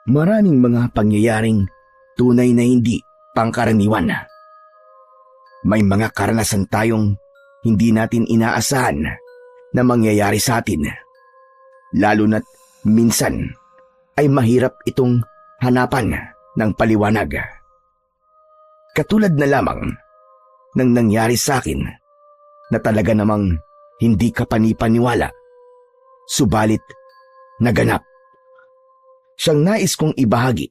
Maraming mga pangyayaring tunay na hindi pangkaraniwan. May mga karanasan tayong hindi natin inaasahan na mangyayari sa atin. Lalo na't minsan ay mahirap itong hanapan ng paliwanag. Katulad na lamang ng nangyari sa akin na talaga namang hindi ka panipaniwala, subalit naganap. Siyang nais kong ibahagi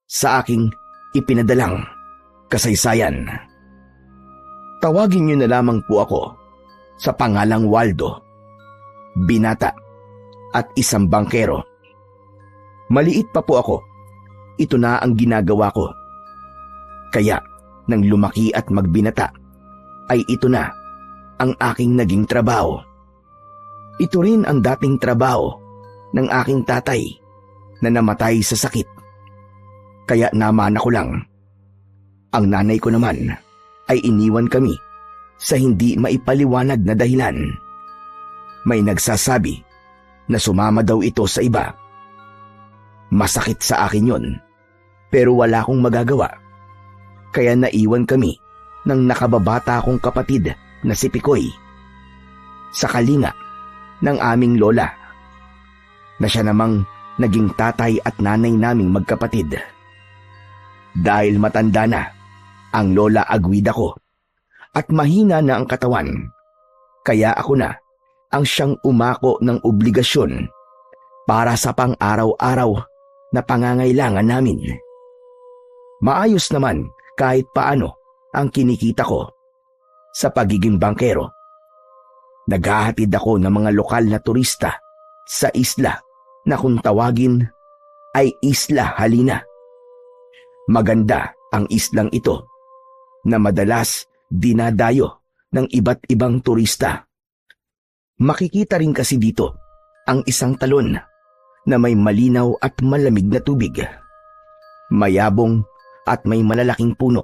sa aking ipinadalang kasaysayan. Tawagin niyo na lamang po ako sa pangalang Waldo, binata at isang bangkero. Maliit pa po ako, ito na ang ginagawa ko. Kaya nang lumaki at magbinata, ay ito na ang aking naging trabaho. Ito rin ang dating trabaho ng aking tatay na namatay sa sakit. Kaya namana ko lang. Ang nanay ko naman ay iniwan kami sa hindi maipaliwanag na dahilan. May nagsasabi na sumama daw ito sa iba. Masakit sa akin yon, pero wala akong magagawa. Kaya naiwan kami ng nakababata kong kapatid na si Pikoy sa kalinga ng aming lola, na siya namang naging tatay at nanay naming magkapatid. Dahil matanda na ang lola Agwida ko at mahina na ang katawan, kaya ako na ang siyang umako ng obligasyon para sa pang-araw-araw na pangangailangan namin. Maayos naman kahit paano ang kinikita ko sa pagiging bangkero. Naghahatid ako ng mga lokal na turista sa isla na kung tawagin ay Isla Halina. Maganda ang islang ito na madalas dinadayo ng iba't ibang turista. Makikita rin kasi dito ang isang talon na may malinaw at malamig na tubig. Mayabong at may malalaking puno.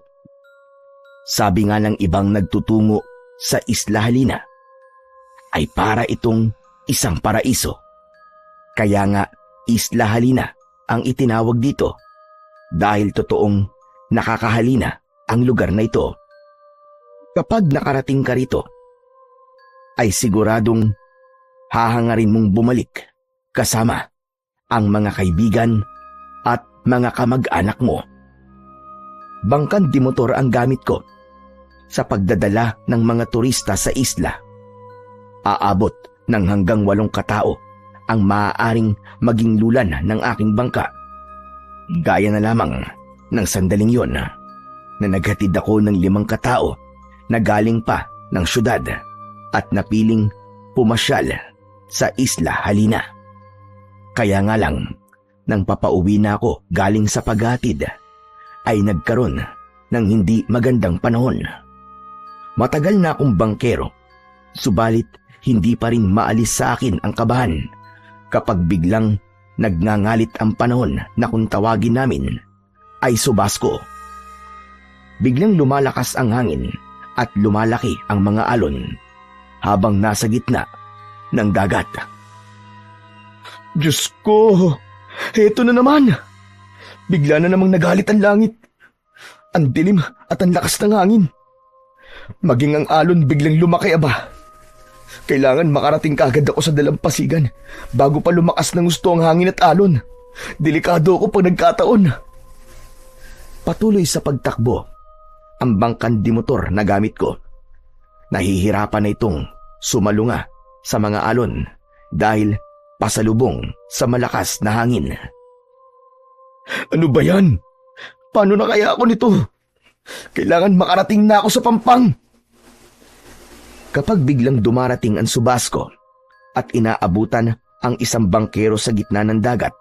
Sabi nga ng ibang nagtutungo sa Isla Halina, ay para itong isang paraiso. Kaya nga Isla Halina ang itinawag dito dahil totoong nakakahalina ang lugar na ito. Kapag nakarating ka rito, ay siguradong hahangarin mong bumalik kasama ang mga kaibigan at mga kamag-anak mo. Bangkang dimotor ang gamit ko sa pagdadala ng mga turista sa isla. Aabot ng hanggang 8 katao ang maaaring maging lulan ng aking bangka. Gaya na lamang ng sandaling yon na naghatid ako ng 5 katao na galing pa ng syudad at napiling pumasyal sa Isla Halina. Kaya nga lang, nang papauwi na ako galing sa paghatid, ay nagkaroon ng hindi magandang panahon. Matagal na akong bangkero, subalit hindi pa rin maalis sa akin ang kabahan kapag biglang nagngangalit ang panahon na kung tawagin namin ay subasko. Biglang lumalakas ang hangin at lumalaki ang mga alon habang nasa gitna ng dagat. Diyos ko! Heto na naman! Bigla na namang nagalit ang langit. Ang dilim at ang lakas ng hangin. Maging ang alon biglang lumaki aba. Kailangan makarating kaagad ako sa dalampasigan bago pa lumakas ng gusto ang hangin at alon. Delikado ako pag nagkataon. Patuloy sa pagtakbo ang bangkan di motor na gamit ko. Nahihirapan na itong sumalunga sa mga alon dahil pasalubong sa malakas na hangin. Ano ba yan? Paano na kaya ako nito? Kailangan makarating na ako sa Pampang. Kapag biglang dumarating ang subasko at inaabutan ang isang bangkero sa gitna ng dagat,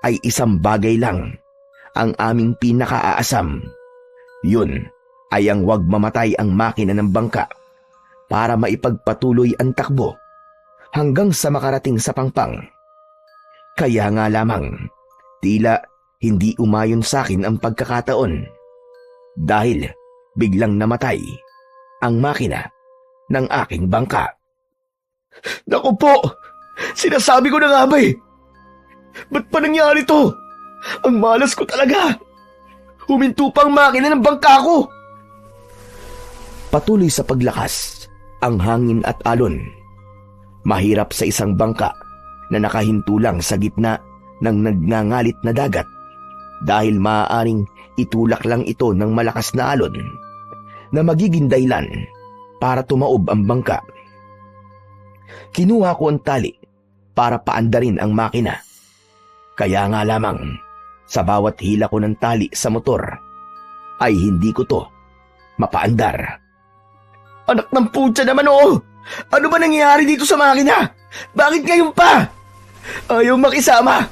ay isang bagay lang ang aming pinakaaasam. Yun ay ang wag mamatay ang makina ng bangka para maipagpatuloy ang takbo hanggang sa makarating sa Pampang. Kaya nga lamang, tila hindi umayon sa akin ang pagkakataon dahil biglang namatay ang makina ng aking bangka. Naku po! Sinasabi ko na nga ba eh! Ba't pa nangyari to? Ang malas ko talaga! Huminto pa ang makina ng bangka ko! Patuloy sa paglakas ang hangin at alon. Mahirap sa isang bangka na nakahinto lang sa gitna ng nagngangalit na dagat dahil maaaring itulak lang ito ng malakas na alon na magiging dahilan para tumaob ang bangka. Kinuha ko ang tali para paandarin ang makina. Kaya nga lamang, sa bawat hila ko ng tali sa motor, ay hindi ko to mapaandar. Anak ng putya naman oo! Ano ba nangyayari dito sa makina? Bakit ngayon pa? Ayaw makisama!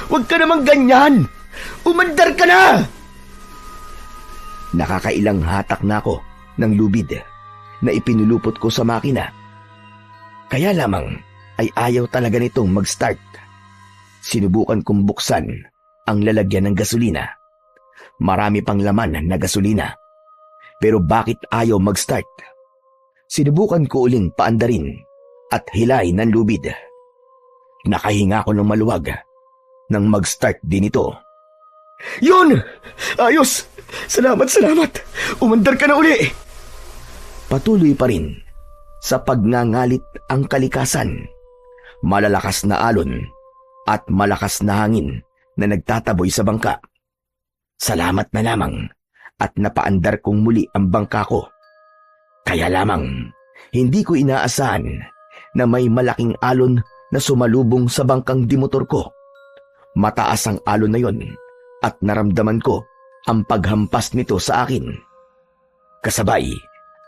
Huwag ka namang ganyan! Umandar ka na! Nakakailang hatak na ako ng lubid na ipinulupot ko sa makina. Kaya lamang ay ayaw talaga nitong mag-start. Sinubukan kong buksan ang lalagyan ng gasolina. Marami pang laman na gasolina. Pero bakit ayaw mag-start? Sinubukan ko uling paandarin at hilay ng lubid. Nakahinga ko ng maluwag nang mag-start din ito. Yun! Ayos! Salamat! Umandar ka na uli! Patuloy pa rin sa pagngangalit ang kalikasan. Malalakas na alon at malakas na hangin na nagtataboy sa bangka. Salamat na lamang at napaandar kong muli ang bangka ko. Kaya lamang, hindi ko inaasahan na may malaking alon na sumalubong sa bangkang dimotor ko. Mataas ang alon na yon at naramdaman ko ang paghampas nito sa akin. Kasabay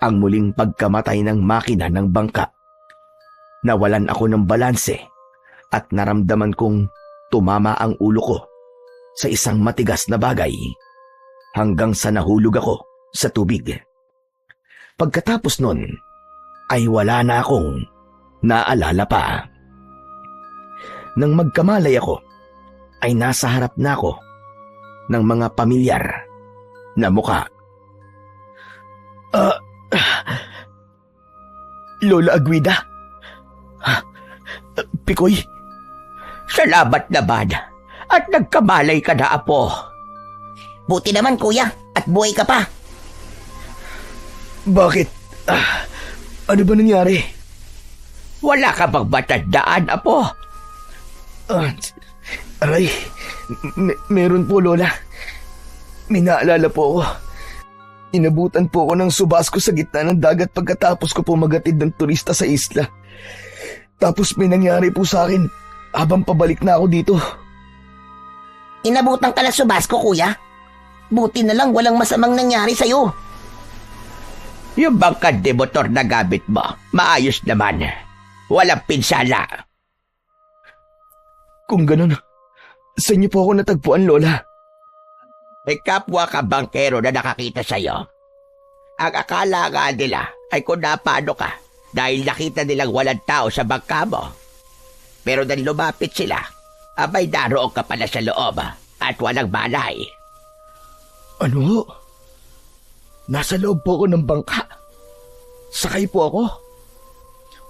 ang muling pagkamatay ng makina ng bangka. Nawalan ako ng balanse at naramdaman kong tumama ang ulo ko sa isang matigas na bagay hanggang sa nahulog ako sa tubig. Pagkatapos nun, ay wala na akong naalala pa. Nang magkamalay ako, ay nasa harap na ako ng mga pamilyar na mukha. Lola Aguida? Pikoy? Salamat naman at nagkamalay ka na, apo. Buti naman, kuya, at buhay ka pa. Bakit? Ano ba nangyari? Wala ka bang matandaan, apo? Aray, meron po, Lola. May naalala po ako. Inabutan po ako ng subas ko sa gitna ng dagat pagkatapos ko po magatid ng turista sa isla. Tapos may nangyari po sa akin habang pabalik na ako dito. Inabutan ka na subas ko, kuya? Buti na lang walang masamang nangyari sa'yo. Yung bangkad de motor na gamit mo, maayos naman. Walang pinsala. Kung ganun, sa inyo po ako natagpuan, Lola. May kapwa ka bangkero na nakakita sa'yo. Ang akala nga nila ay kung napano ka dahil nakita nilang walang tao sa bangka mo. Pero nang lumapit sila, abay naroon ka pala sa loob at walang balay. Ano? Nasa loob po ako ng bangka. Sakay po ako.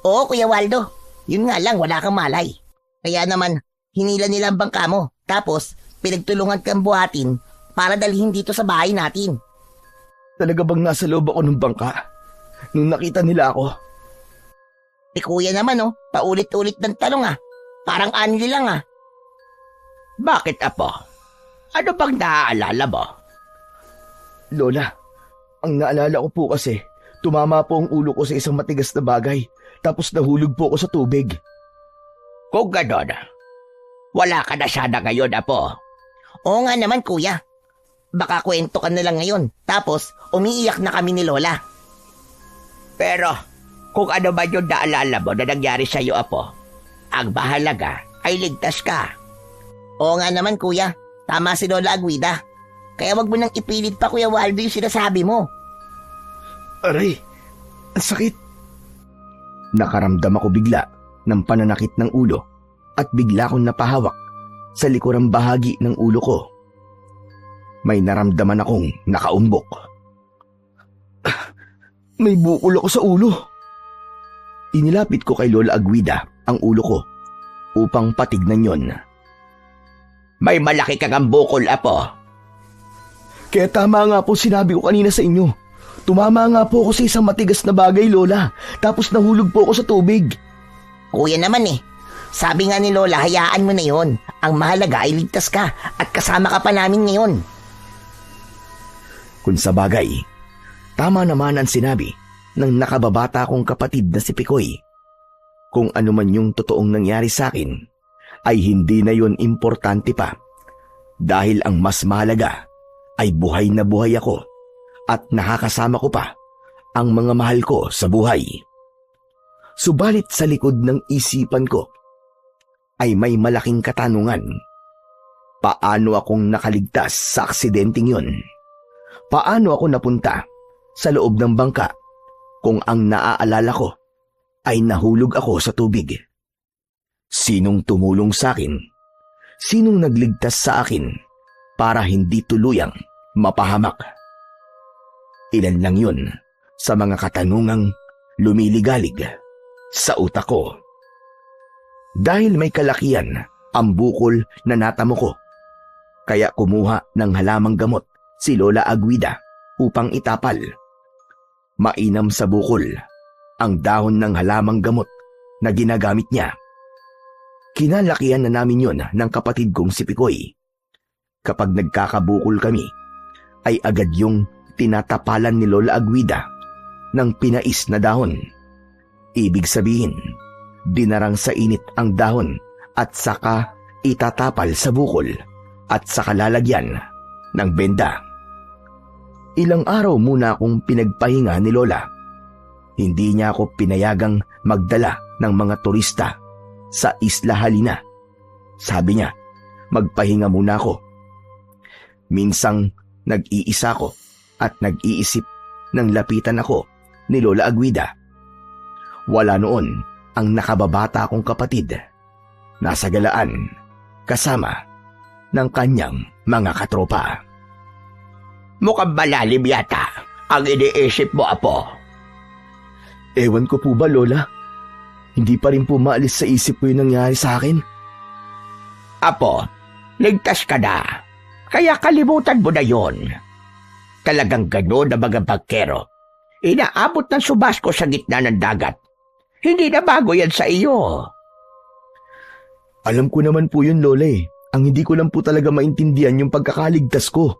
Oo, Kuya Waldo. Yun nga lang, wala kang malay. Kaya naman, hinila nila ang bangka mo. Tapos, pinagtulungan kang buhatin para dalhin dito sa bahay natin. Talaga bang nasa loob ako ng bangka? Nung nakita nila ako? Kuya naman paulit-ulit ng tanong Parang anli lang Bakit, apo? Ano bang naaalala mo? Lola, ang naalala ko po kasi, tumama po ang ulo ko sa isang matigas na bagay, tapos nahulog po ako sa tubig. Kung ganon, wala ka na sana ngayon, apo. Oo nga naman, kuya. Baka kwento ka na lang ngayon, tapos umiiyak na kami ni Lola. Pero, kung ano ba yung naalala mo na nangyari sa'yo, apo, ang mahalaga ay ligtas ka. Oo nga naman, kuya. Tama si Lola Aguida. Kaya wag mo nang ipilit pa, Kuya Waldo, yung sinasabi mo. Aray, ang sakit. Nakaramdam ako bigla ng pananakit ng ulo at bigla akong napahawak sa likurang bahagi ng ulo ko. May naramdaman akong nakaumbok. May bukol ako sa ulo. Inilapit ko kay Lola Aguida ang ulo ko upang patignan yon. May malaki kang ambukol, apo. Kaya tama nga po sinabi ko kanina sa inyo. Tumama nga po ako sa isang matigas na bagay, Lola. Tapos nahulog po ako sa tubig. Kuya naman eh. Sabi nga ni Lola, hayaan mo na yon. Ang mahalaga ay ligtas ka at kasama ka pa namin ngayon. Kung sa bagay, tama naman ang sinabi ng nakababata kong kapatid na si Pikoy. Kung ano man yung totoong nangyari sa akin, ay hindi na yon importante pa. Dahil ang mas mahalaga ay buhay na buhay ako at nakakasama ko pa ang mga mahal ko sa buhay. Subalit sa likod ng isipan ko ay may malaking katanungan. Paano akong nakaligtas sa aksidenteng yun? Paano ako napunta sa loob ng bangka kung ang naaalala ko ay nahulog ako sa tubig? Sinong tumulong sa akin? Sinong nagligtas sa akin para hindi tuluyang mapahamak? Ilan lang yun sa mga katanungang lumiligalig sa utak ko. Dahil may kalakihan ang bukol na natamo ko, kaya kumuha ng halamang gamot si Lola Aguida upang itapal. Mainam sa bukol ang dahon ng halamang gamot na ginagamit niya. Kinalakihan na namin yon ng kapatid kong si Pikoy. Kapag nagkakabukol kami, ay agad yung tinatapalan ni Lola Aguida ng pinais na dahon. Ibig sabihin, dinarang sa init ang dahon at saka itatapal sa bukol at saka lalagyan ng benda. Ilang araw muna akong pinagpahinga ni Lola. Hindi niya ako pinayagang magdala ng mga turista sa Isla Halina. Sabi niya, magpahinga muna ako. Minsang nag-iisa ko at nag-iisip ng lapitan ako ni Lola Aguida. Wala noon ang nakababata kong kapatid. Nasa galaan kasama ng kanyang mga katropa. Mukhang malalim yata ang iniisip mo, apo. Ewan ko po ba, Lola? Hindi pa rin po maalis sa isip ko yung nangyari sa akin. Apo, ligtas ka na. Kaya kalimutan mo na yon. Talagang gano'n na mga bangkero. Inaabot ng subasko sa gitna ng dagat. Hindi na bago yan sa iyo. Alam ko naman po yun, Lola eh. Ang hindi ko lang po talaga maintindihan yung pagkakaligtas ko.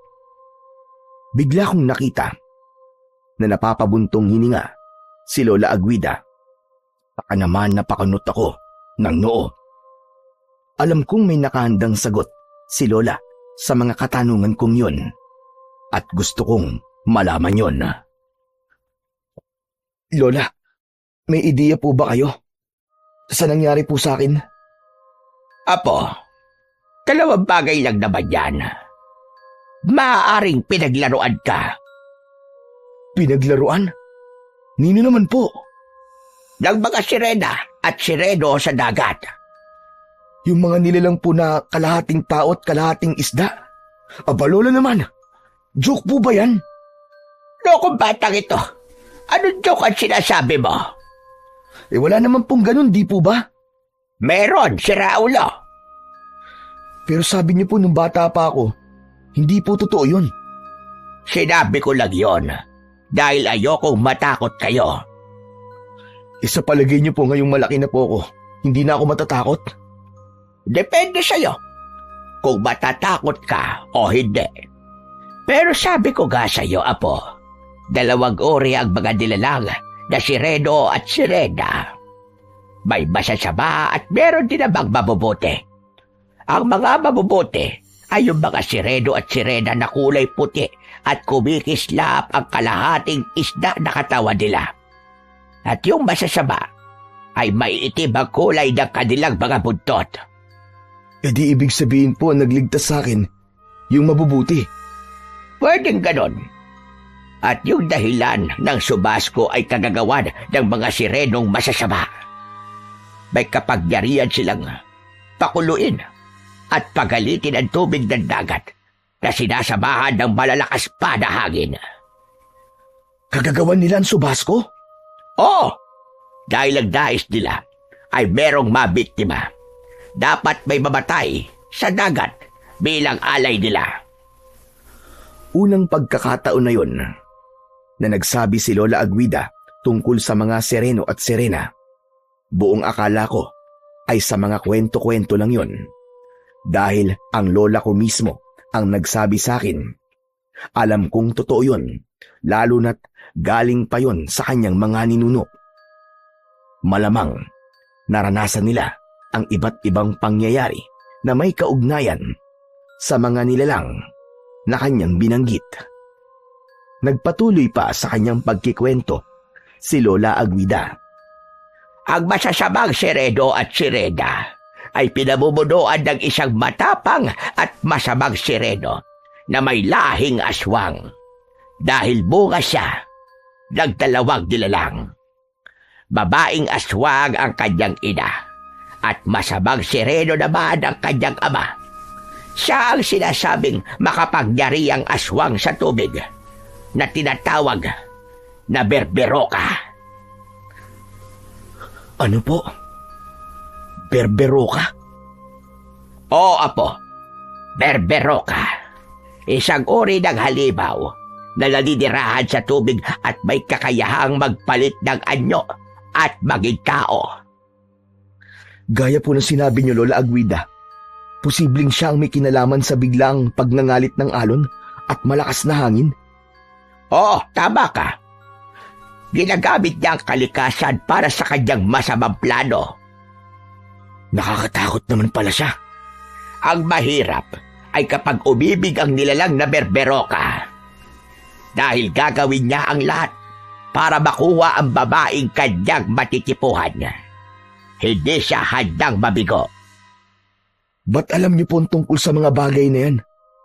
Bigla kong nakita na napapabuntong hininga si Lola Aguida. Baka naman napakanot ako ng noo. Alam kong may nakahandang sagot si Lola sa mga katanungan kong yun at gusto kong malaman yun. Lola, may ideya po ba kayo sa nangyari po sa akin? Apo, dalawang bagay lang naman yan. Maaaring pinaglaruan ka. Pinaglaruan? Nino naman po? Ng mga sirena at sireno sa dagat. Yung mga nilalang po na kalahating tao at kalahating isda? Aba, Lola naman, joke po ba yan? Lokong batang ito, anong joke ang sinasabi mo? Eh wala naman pong ganun, di po ba? Meron, si Raulo. Pero sabi niyo po nung bata pa ako, hindi po totoo yun. Sinabi ko lang yon dahil ayokong matakot kayo. Sa palagay niyo po ngayong malaki na po ako, hindi na ako matatakot? Depende sa'yo kung matatakot ka o hindi. Pero sabi ko nga sa'yo, apo, dalawang uri ang mga nilalang na sireno at sirena. May masasama at meron din namang mabubuti. Ang mga mabubuti ay yung mga sireno at sirena na kulay puti at kumikislap ang kalahating isda na katawan nila. At yung masasama ay may itim ang kulay ng kanilang mga buntot. E di ibig sabihin po nagligtas sa akin yung mabubuti. Pwedeng ganon. At yung dahilan ng subasko ay kagagawan ng mga sirenong masasama. May kapagyarihan silang pakuluin at pagalitin ang tubig ng dagat na sinasamahan ng malalakas pa na hangin. Kagagawan nila ang subasko? Oo, dahil ang nais nila ay merong mabiktima. Dapat may mamatay sa dagat bilang alay nila. Unang pagkakataon na yon na nagsabi si Lola Aguida tungkol sa mga Sereno at Serena. Buong akala ko ay sa mga kwento-kwento lang yon. Dahil ang lola ko mismo ang nagsabi sa akin. Alam kong totoo yon, lalo na't galing pa yon sa kanyang mga ninuno. Malamang naranasan nila ang iba't ibang pangyayari na may kaugnayan sa mga nilalang na kanyang binanggit. Nagpatuloy pa sa kanyang pagkikwento si Lola Aguida. Ang masasabang Sereno at Sirena ay pinabubunuan ng isang matapang at masamang Sireno na may lahing aswang. Dahil bunga siya ng dalawang nilalang. Babaeng aswang ang kanyang ina at masamang Sireno naman ang kanyang ama. Siya ang sinasabing makapangyariang aswang sa tubig na tinatawag na Berberoka. Ano po? Berberoka? Oo, apo. Berberoka. Isang uri ng halimaw na naninirahan sa tubig at may kakayahang magpalit ng anyo at maging tao. Gaya po ng sinabi niyo, Lola Aguida. Posibleng siya ang may kinalaman sa biglang pagngangalit ng alon at malakas na hangin. Oo, tama ka. Ginagamit niya ang kalikasan para sa kanyang masamang plano. Nakakatakot naman pala siya. Ang mahirap ay kapag umibig ang nilalang na Berberoka. Dahil gagawin niya ang lahat para makuha ang babaeng kanyang matitipuhan. Hindi siya handang mabigo. Ba't alam niyo po tungkol sa mga bagay na yan,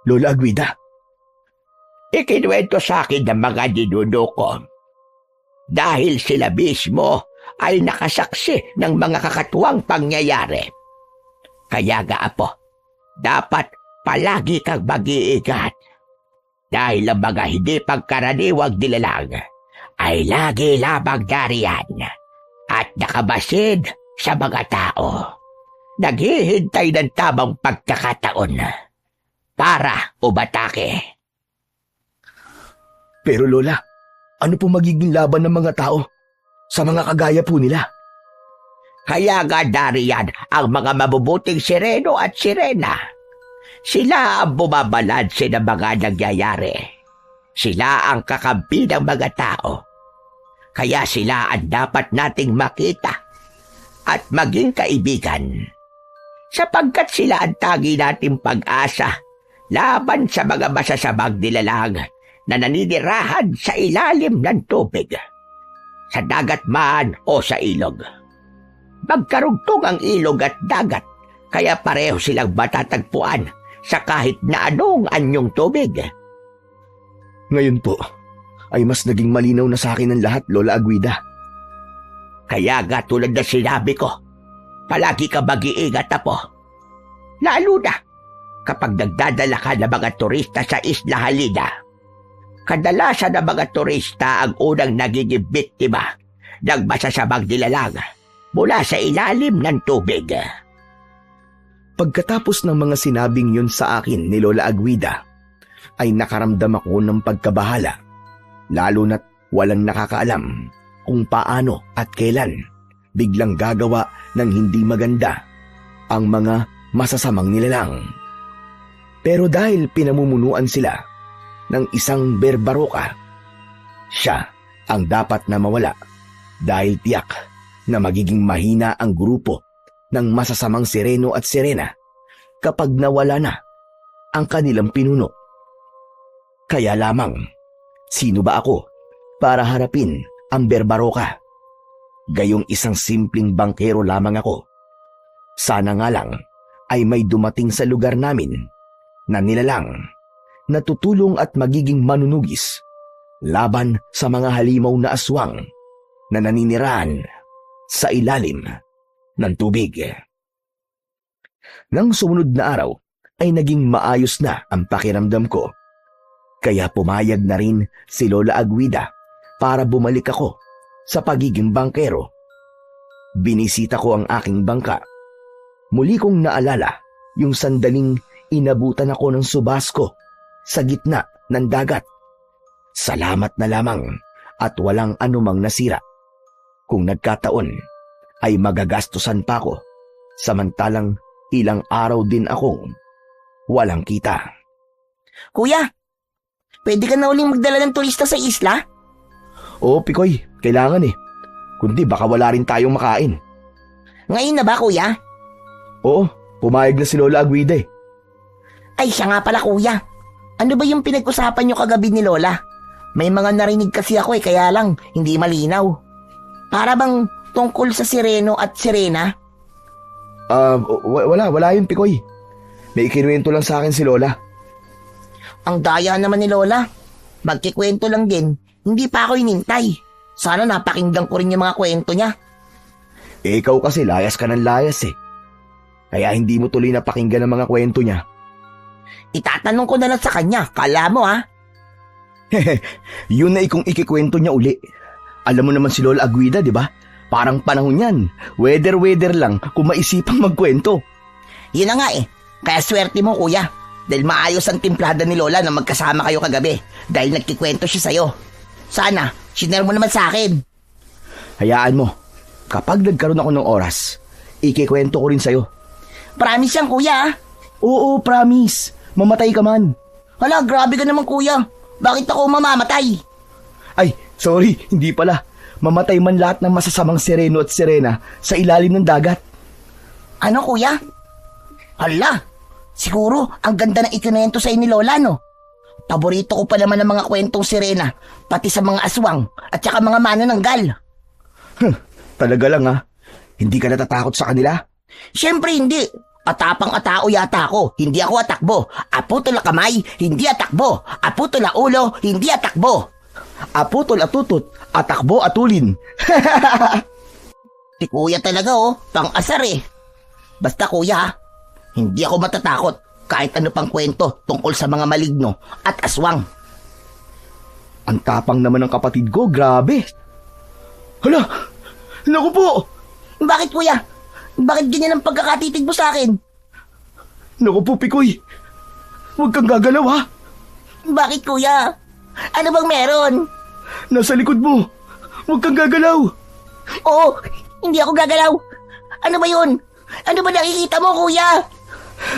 Lola Aguida? Ikinuwento sa akin ng mga ninuno ko. Dahil sila mismo ay nakasaksi ng mga kakatuwang pangyayari. Kaya nga apo, dapat palagi kang mag-iingat. Dahil ang mga hindi pagkaraniwang nilalang ay lagi lamang dariyan at nakabasid sa mga tao. Naghihintay ng tamang pagkakataon para umatake. Pero Lola, ano po magiging laban ng mga tao sa mga kagaya po nila? Kaya nga dariyan ang mga mabubuting Sereno at Sirena. Sila ang bumabalanse ng mga nangyayari. Sila ang kakampi ng mga tao. Kaya sila ang dapat nating makita at maging kaibigan. Sapagkat sila ang tagi nating pag-asa laban sa mga masasamang nilalang na naninirahan sa ilalim ng tubig, sa dagat man o sa ilog. Magkarugtong ang ilog at dagat, kaya pareho silang matatagpuan sa kahit na anong anyong tubig. Ngayon po, ay mas naging malinaw na sa akin ang lahat, Lola Aguida. Kaya nga tulad na sinabi ko, palagi ka mag-iingat, apo. Lalo na kapag nagdadala ka ng mga turista sa Isla Halida. Kadalasan ng mga turista ang unang nagiging biktima ng masasamang nilalang mula sa ilalim ng tubig. Pagkatapos ng mga sinabing yun sa akin ni Lola Aguida, ay nakaramdam ako ng pagkabahala, lalo na't walang nakakaalam kung paano at kailan biglang gagawa ng hindi maganda ang mga masasamang nilalang. Pero dahil pinamumunuan sila ng isang Berberoka, siya ang dapat na mawala dahil tiyak na magiging mahina ang grupo ng masasamang Sereno at Sirena kapag nawala na ang kanilang pinuno. Kaya lamang, sino ba ako para harapin ang Berberoka? Gayong isang simpleng bangkero lamang ako. Sana nga lang ay may dumating sa lugar namin na nilalang na tutulong at magiging manunugis laban sa mga halimaw na aswang na naninirahan sa ilalim ng tubig. Nang sumunod na araw ay naging maayos na ang pakiramdam ko. Kaya pumayag na rin si Lola Aguida para bumalik ako sa pagiging bangkero. Binisita ko ang aking bangka. Muli kong naalala yung sandaling inabutan ako ng subasko sa gitna ng dagat. Salamat na lamang at walang anumang nasira. Kung nagkataon ay magagastusan pa ako, samantalang ilang araw din akong walang kita. Kuya, pwede ka na uling magdala ng turista sa isla? Oo, Pikoy, kailangan eh. Kundi baka wala rin tayong makain. Ngayon na ba, kuya? Oo, pumayag na si Lola Aguida eh. Ay, siya nga pala, kuya. Ano ba yung pinag-usapan nyo kagabi ni Lola? May mga narinig kasi ako kaya lang hindi malinaw. Para bang tungkol sa Sireno at Sirena? Wala yun, Pikoy. May ikinuwento lang sa akin si Lola. Ang daya naman ni Lola. Magkikwento lang din. Hindi pa ako inintay. Sana napakinggan ko rin yung mga kwento niya. Ikaw kasi layas ka ng layas eh. Kaya hindi mo tuloy napakinggan ang mga kwento niya. Itatanong ko na lang sa kanya. Kala mo ha? Yun na ikong ikikwento niya uli. Alam mo naman si Lola Aguida, di ba? Parang panahon yan. Weather lang kung maisipang magkwento. Yun na nga eh. Kaya swerte mo, kuya. Dahil maayos ang timplada ni Lola na magkasama kayo kagabi. Dahil nagkikwento siya sa'yo. Sana, shiner mo naman sa akin. Hayaan mo. Kapag nagkaroon ako ng oras, ikikwento ko rin sa'yo. Promise yan, kuya. Oo, promise. Mamatay ka man. Hala, grabe ka naman, kuya. Bakit ako mamamatay? Ay, sorry, hindi pala. Mamatay man lahat ng masasamang Sireno at Sirena sa ilalim ng dagat. Ano, kuya? Hala, siguro ang ganda ng ikinento sa'yo ni Lola, no? Paborito ko pa naman ang mga kwentong Sirena, pati sa mga aswang at saka mga manananggal. Talaga lang ha? Hindi ka natatakot sa kanila? Siyempre hindi. Atapang-atao yata ako, hindi ako atakbo. Aputol kamay, hindi atakbo. Aputol ulo, hindi atakbo. Aputol atutot, atakbo atulin. Si kuya talaga pang-asar eh. Basta kuya, hindi ako matatakot kahit ano pang kwento tungkol sa mga maligno at aswang. Ang tapang naman ng kapatid ko, grabe. Hala, naku po. Bakit kuya? Bakit ganyan ang pagkakatitig mo sa akin? Naku po, Pikoy. Huwag kang gagalaw ha. Bakit kuya? Ano bang meron? Nasa likod mo. Huwag kang gagalaw. Oo, hindi ako gagalaw. Ano ba yun? Ano ba nakikita mo, kuya?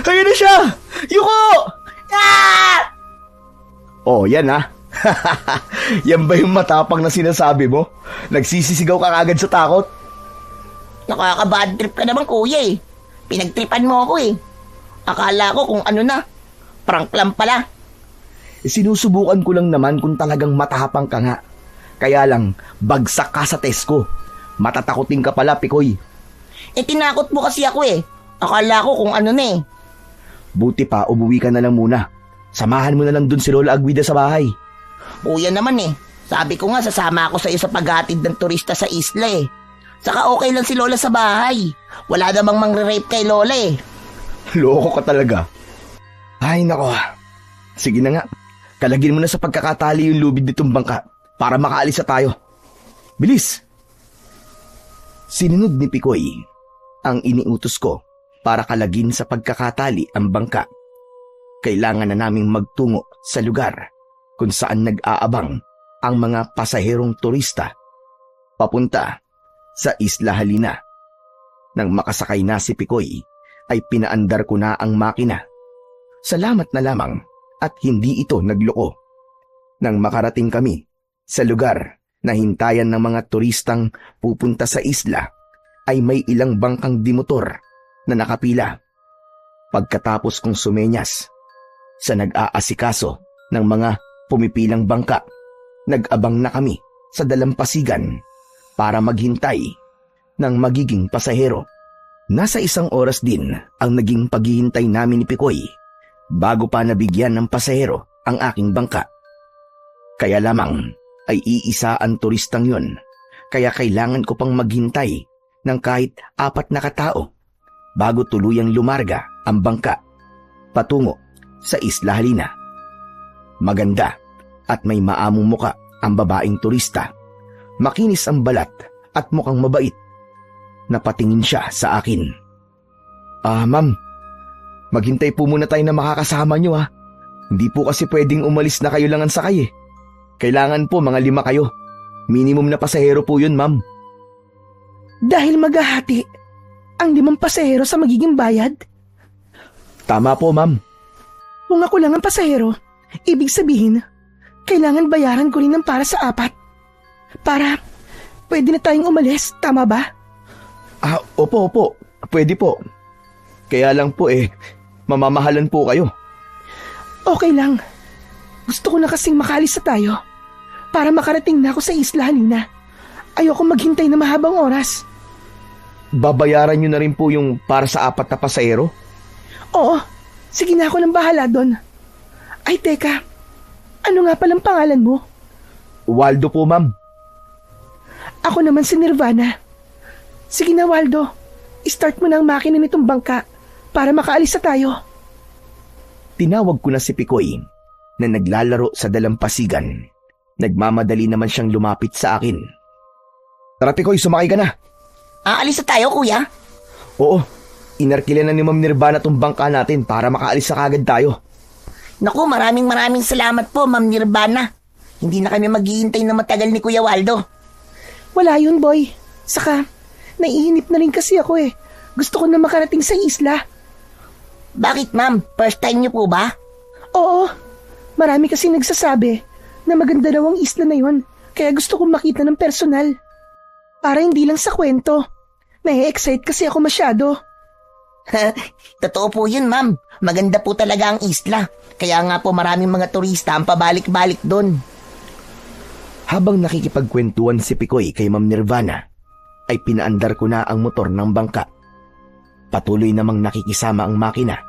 Ayun na siya! Yuko! Ah! Oh, yan ha. Yan ba yung matapang na sinasabi mo? Nagsisisigaw ka kagad sa takot? Nakaka-bad trip ka naman, kuya eh. Pinagtripan mo ako eh. Akala ko kung ano na. Prank lang pala. Sinusubukan ko lang naman kung talagang matapang ka nga. Kaya lang, bagsak ka sa test ko. Matatakotin ka pala, Pikoy. Tinakot mo kasi ako eh. Akala ko kung ano na eh. Buti pa, umuwi ka na lang muna. Samahan mo na lang dun si Lola Aguida sa bahay. Kuya naman eh. Sabi ko nga sasama ako sa iyo sa paghatid ng turista sa isla eh. Saka okay lang si Lola sa bahay. Wala namang mangre-rape kay Lola eh. Loko ka talaga. Ay nako. Sige na nga. Kalagin mo na sa pagkakatali yung lubid nitong bangka para makaalis na tayo. Bilis! Sinunod ni Pikoy ang iniutos ko para kalagin sa pagkakatali ang bangka. Kailangan na naming magtungo sa lugar kung saan nag-aabang ang mga pasaherong turista papunta sa Isla Halina. Nang makasakay na si Pikoy, ay pinaandar ko na ang makina. Salamat na lamang at hindi ito nagloko. Nang makarating kami sa lugar na hintayan ng mga turistang pupunta sa isla, ay may ilang bangkang dimotor na nakapila. Pagkatapos kong sumenyas sa nag-aasikaso ng mga pumipilang bangka, nag-abang na kami sa dalampasigan para maghintay ng magiging pasahero. Nasa 1 oras din ang naging paghihintay namin ni Pikoy bago pa nabigyan ng pasahero ang aking bangka. Kaya lamang ay iisa ang turistang yun, kaya kailangan ko pang maghintay ng kahit 4 na katao bago tuluyang lumarga ang bangka patungo sa Isla Halina. Maganda at may maamong muka ang babaeng turista. Makinis ang balat at mukhang mabait. Napatingin siya sa akin. Ma'am, Maghintay po muna tayo na makakasama nyo ha. Hindi po kasi pwedeng umalis na kayo lang ang sakay eh. Kailangan po mga 5 kayo. Minimum na pasahero po yun, ma'am. Dahil maghahati ang 5 pasahero sa magiging bayad? Tama po, ma'am. Kung ako lang ang pasahero, ibig sabihin, kailangan bayaran ko rin ng para sa 4. Para pwede na tayong umalis, tama ba? Opo. Pwede po. Kaya lang po mamamahalan po kayo. Okay lang. Gusto ko na kasing makaalis na tayo para makarating na ako sa isla kanina. Ayoko maghintay na mahabang oras. Babayaran nyo na rin po yung para sa 4 na pasahero? Oo, sige na ako nang bahala doon. Ay teka, ano nga palang pangalan mo? Waldo po, ma'am. Ako naman si Nirvana. Sige na Waldo, start mo na ang makina nitong bangka para makaalis na tayo. Tinawag ko na si Pikoy na naglalaro sa dalampasigan. Nagmamadali naman siyang lumapit sa akin. Tara Pikoy, sumakay ka na. Aalis na tayo, kuya? Oo, inarkilan na ni Ma'am Nirvana tong bangka natin para makaalis na kagad tayo. Naku, maraming salamat po, Ma'am Nirvana. Hindi na kami maghihintay na matagal ni Kuya Waldo. Wala yun, boy. Saka, naiinip na rin kasi ako eh. Gusto ko na makarating sa isla. Bakit, ma'am? First time niyo po ba? Oo, marami kasi nagsasabi na maganda daw ang isla na yun. Kaya gusto kong makita ng personal. Para hindi lang sa kwento. Nai-excite kasi ako masyado. Totoo po yun, ma'am. Maganda po talaga ang isla. Kaya nga po maraming mga turista ang pabalik-balik doon. Habang nakikipagkwentuhan si Pikoy kay Ma'am Nirvana, ay pinaandar ko na ang motor ng bangka. Patuloy namang nakikisama ang makina,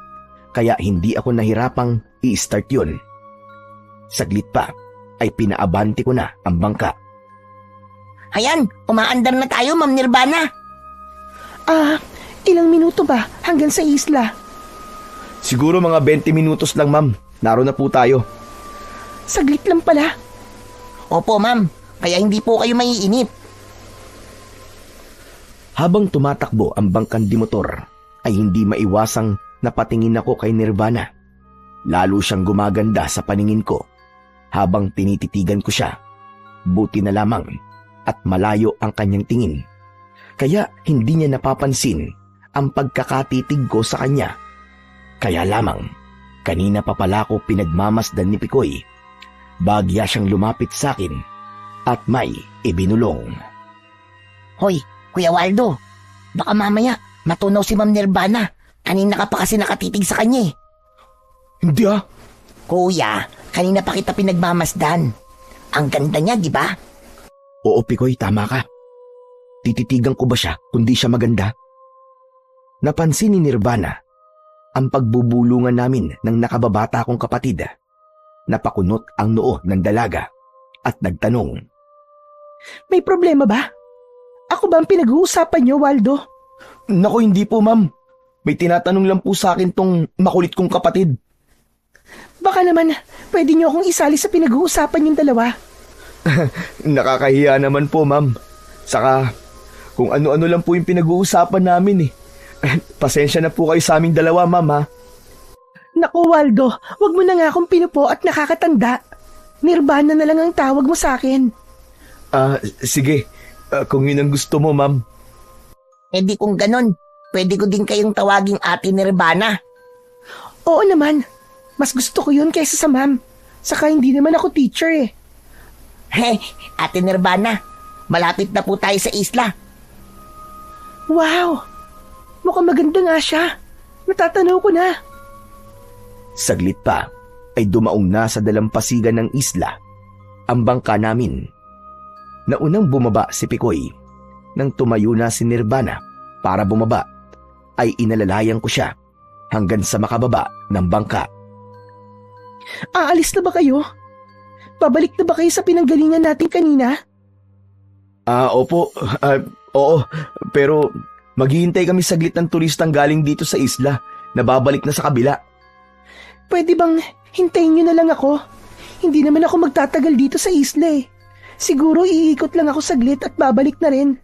kaya hindi ako nahirapang i-start yun. Saglit pa, ay pinaabante ko na ang bangka. Ayan, umaandar na tayo, Ma'am Nirvana. Ilang minuto ba hanggang sa isla? Siguro mga 20 minutos lang, ma'am. Naroon na po tayo. Saglit lang pala. Opo, ma'am. Kaya hindi po kayo maiinip. Habang tumatakbo ang bangkang dimotor, ay hindi maiwasang napatingin ako kay Nirvana. Lalo siyang gumaganda sa paningin ko habang tinititigan ko siya. Buti na lamang at malayo ang kanyang tingin. Kaya hindi niya napapansin ang pagkakatitig ko sa kanya. Kaya lamang, kanina pa pala ko pinagmamasdan ni Pikoy. Bagya siyang lumapit sa akin at may ibinulong. Hoy, Kuya Waldo, baka mamaya matunaw si Ma'am Nirvana. Kanina ka pa kasi nakatitig sa kanya eh. Hindi ah. Kuya, kanina pa kita pinagmamasdan. Ang ganda niya, di ba? Oo, Pikoy, tama ka. Tititigan ko ba siya kung di siya maganda? Napansin ni Nirvana ang pagbubulungan namin ng nakababata kong kapatid. Napakunot ang noo ng dalaga at nagtanong. May problema ba? Ako ba ang pinag-uusapan niyo, Waldo? Naku, hindi po, ma'am. May tinatanong lang po sa akin tong makulit kong kapatid. Baka naman, pwede niyo akong isali sa pinag-uusapan yung dalawa. Nakakahiya naman po, ma'am. Saka, kung ano-ano lang po yung pinag-uusapan namin eh. Pasensya na po kayo sa aming dalawa, ma'am ha. Naku, Waldo, wag mo na nga akong pinupo at nakakatanda. Nirvana na lang ang tawag mo sa akin. Sige. Kung yun ang gusto mo, ma'am. Eh di kung ganon, pwede ko din kayong tawaging Ate Nirvana. Oo naman. Mas gusto ko yun kaysa sa ma'am. Saka hindi naman ako teacher eh. Hey, Ate Nirvana, malapit na po tayo sa isla. Wow! Mukhang maganda nga siya. Natatanaw ko na. Saglit pa ay dumaong na sa dalampasigan ng isla ang bangka namin. Naunang bumaba si Pikoy. Nang tumayo na si Nirvana para bumaba, ay inalalayan ko siya hanggang sa makababa ng bangka. Aalis na ba kayo? Babalik na ba kayo sa pinanggalingan natin kanina? Opo. Oo. Pero maghihintay kami saglit ng turistang galing dito sa isla na babalik na sa kabila. Pwede bang hintayin nyo na lang ako? Hindi naman ako magtatagal dito sa isla eh. Siguro iikot lang ako saglit at babalik na rin.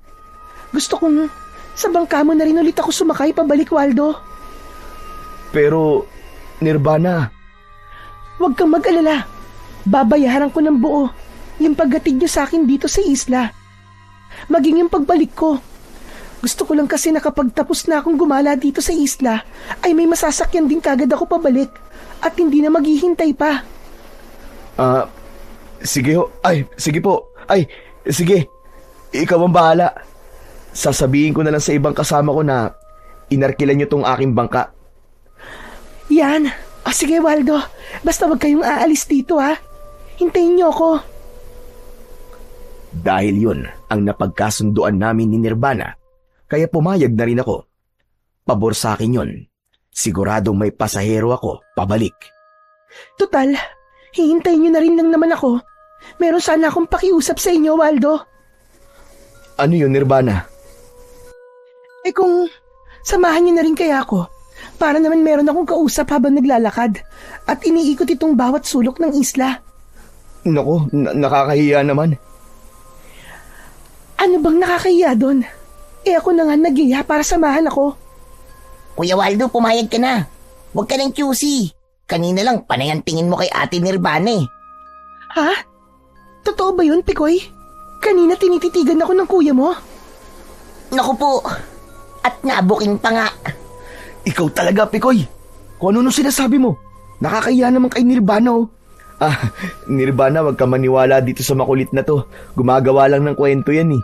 Gusto kong sa bangka mo na rin ulit ako sumakay pabalik, Waldo. Pero, Nirvana, Huwag kang mag-alala. Babayaran ko ng buo yung paghatid niyo sa akin dito sa isla. Maging yung pagbalik ko. Gusto ko lang kasi na kapag tapos na akong gumala dito sa isla, ay may masasakyan din kagad ako pabalik at hindi na maghihintay pa. Sige ho. Ay, sige po. Ay, sige. Ikaw ang bahala. Sasabihin ko na lang sa ibang kasama ko na inarkilan niyo tong aking bangka. Yan. Sige Waldo, basta wag kayong aalis dito ha. Hintayin niyo ako. Dahil yun ang napagkasunduan namin ni Nirvana, kaya pumayag na rin ako. Pabor sa akin yun. Siguradong may pasahero ako pabalik. Total, hihintayin niyo na rin lang naman ako. Meron sana akong pakiusap sa inyo, Waldo. Ano yun, Nirvana? Kung samahan niyo na rin kaya ako, para naman meron akong kausap habang naglalakad at iniikot itong bawat sulok ng isla. Nako, nakakahiya naman. Ano bang nakakahiya doon? Ako na nga nagiya para samahan ako. Kuya Waldo, pumayag ka na. Huwag ka ng QC. Kanina lang, panay ang tingin mo kay Ate Nirvana eh. Ha? Totoo ba yun, Pikoy? Kanina tinititigan ako ng kuya mo. Naku po. At nabuking pa nga. Ikaw talaga, Pikoy. Kung ano sinasabi mo. Nakakahiya naman kay Nirvana oh. Nirvana, wag ka maniwala dito sa makulit na to. Gumagawa lang ng kwento yan eh.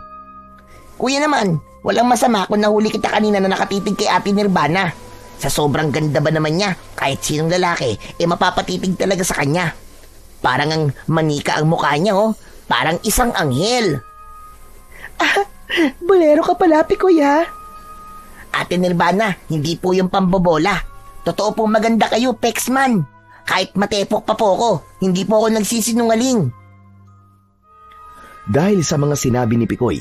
Kuya naman, walang masama kung nahuli kita kanina na nakatitig kay Ate Nirvana. Sa sobrang ganda ba naman niya, kahit sinong lalaki, mapapatitig talaga sa kanya. Parang ang manika ang mukha niya oh. Parang isang anghel. Bolero ka pala, Pikoy ha? Ate Nirvana, hindi po yung pambobola. Totoo pong maganda kayo, Pexman. Kahit matepok pa po ako, hindi po ako nagsisinungaling. Dahil sa mga sinabi ni Pikoy,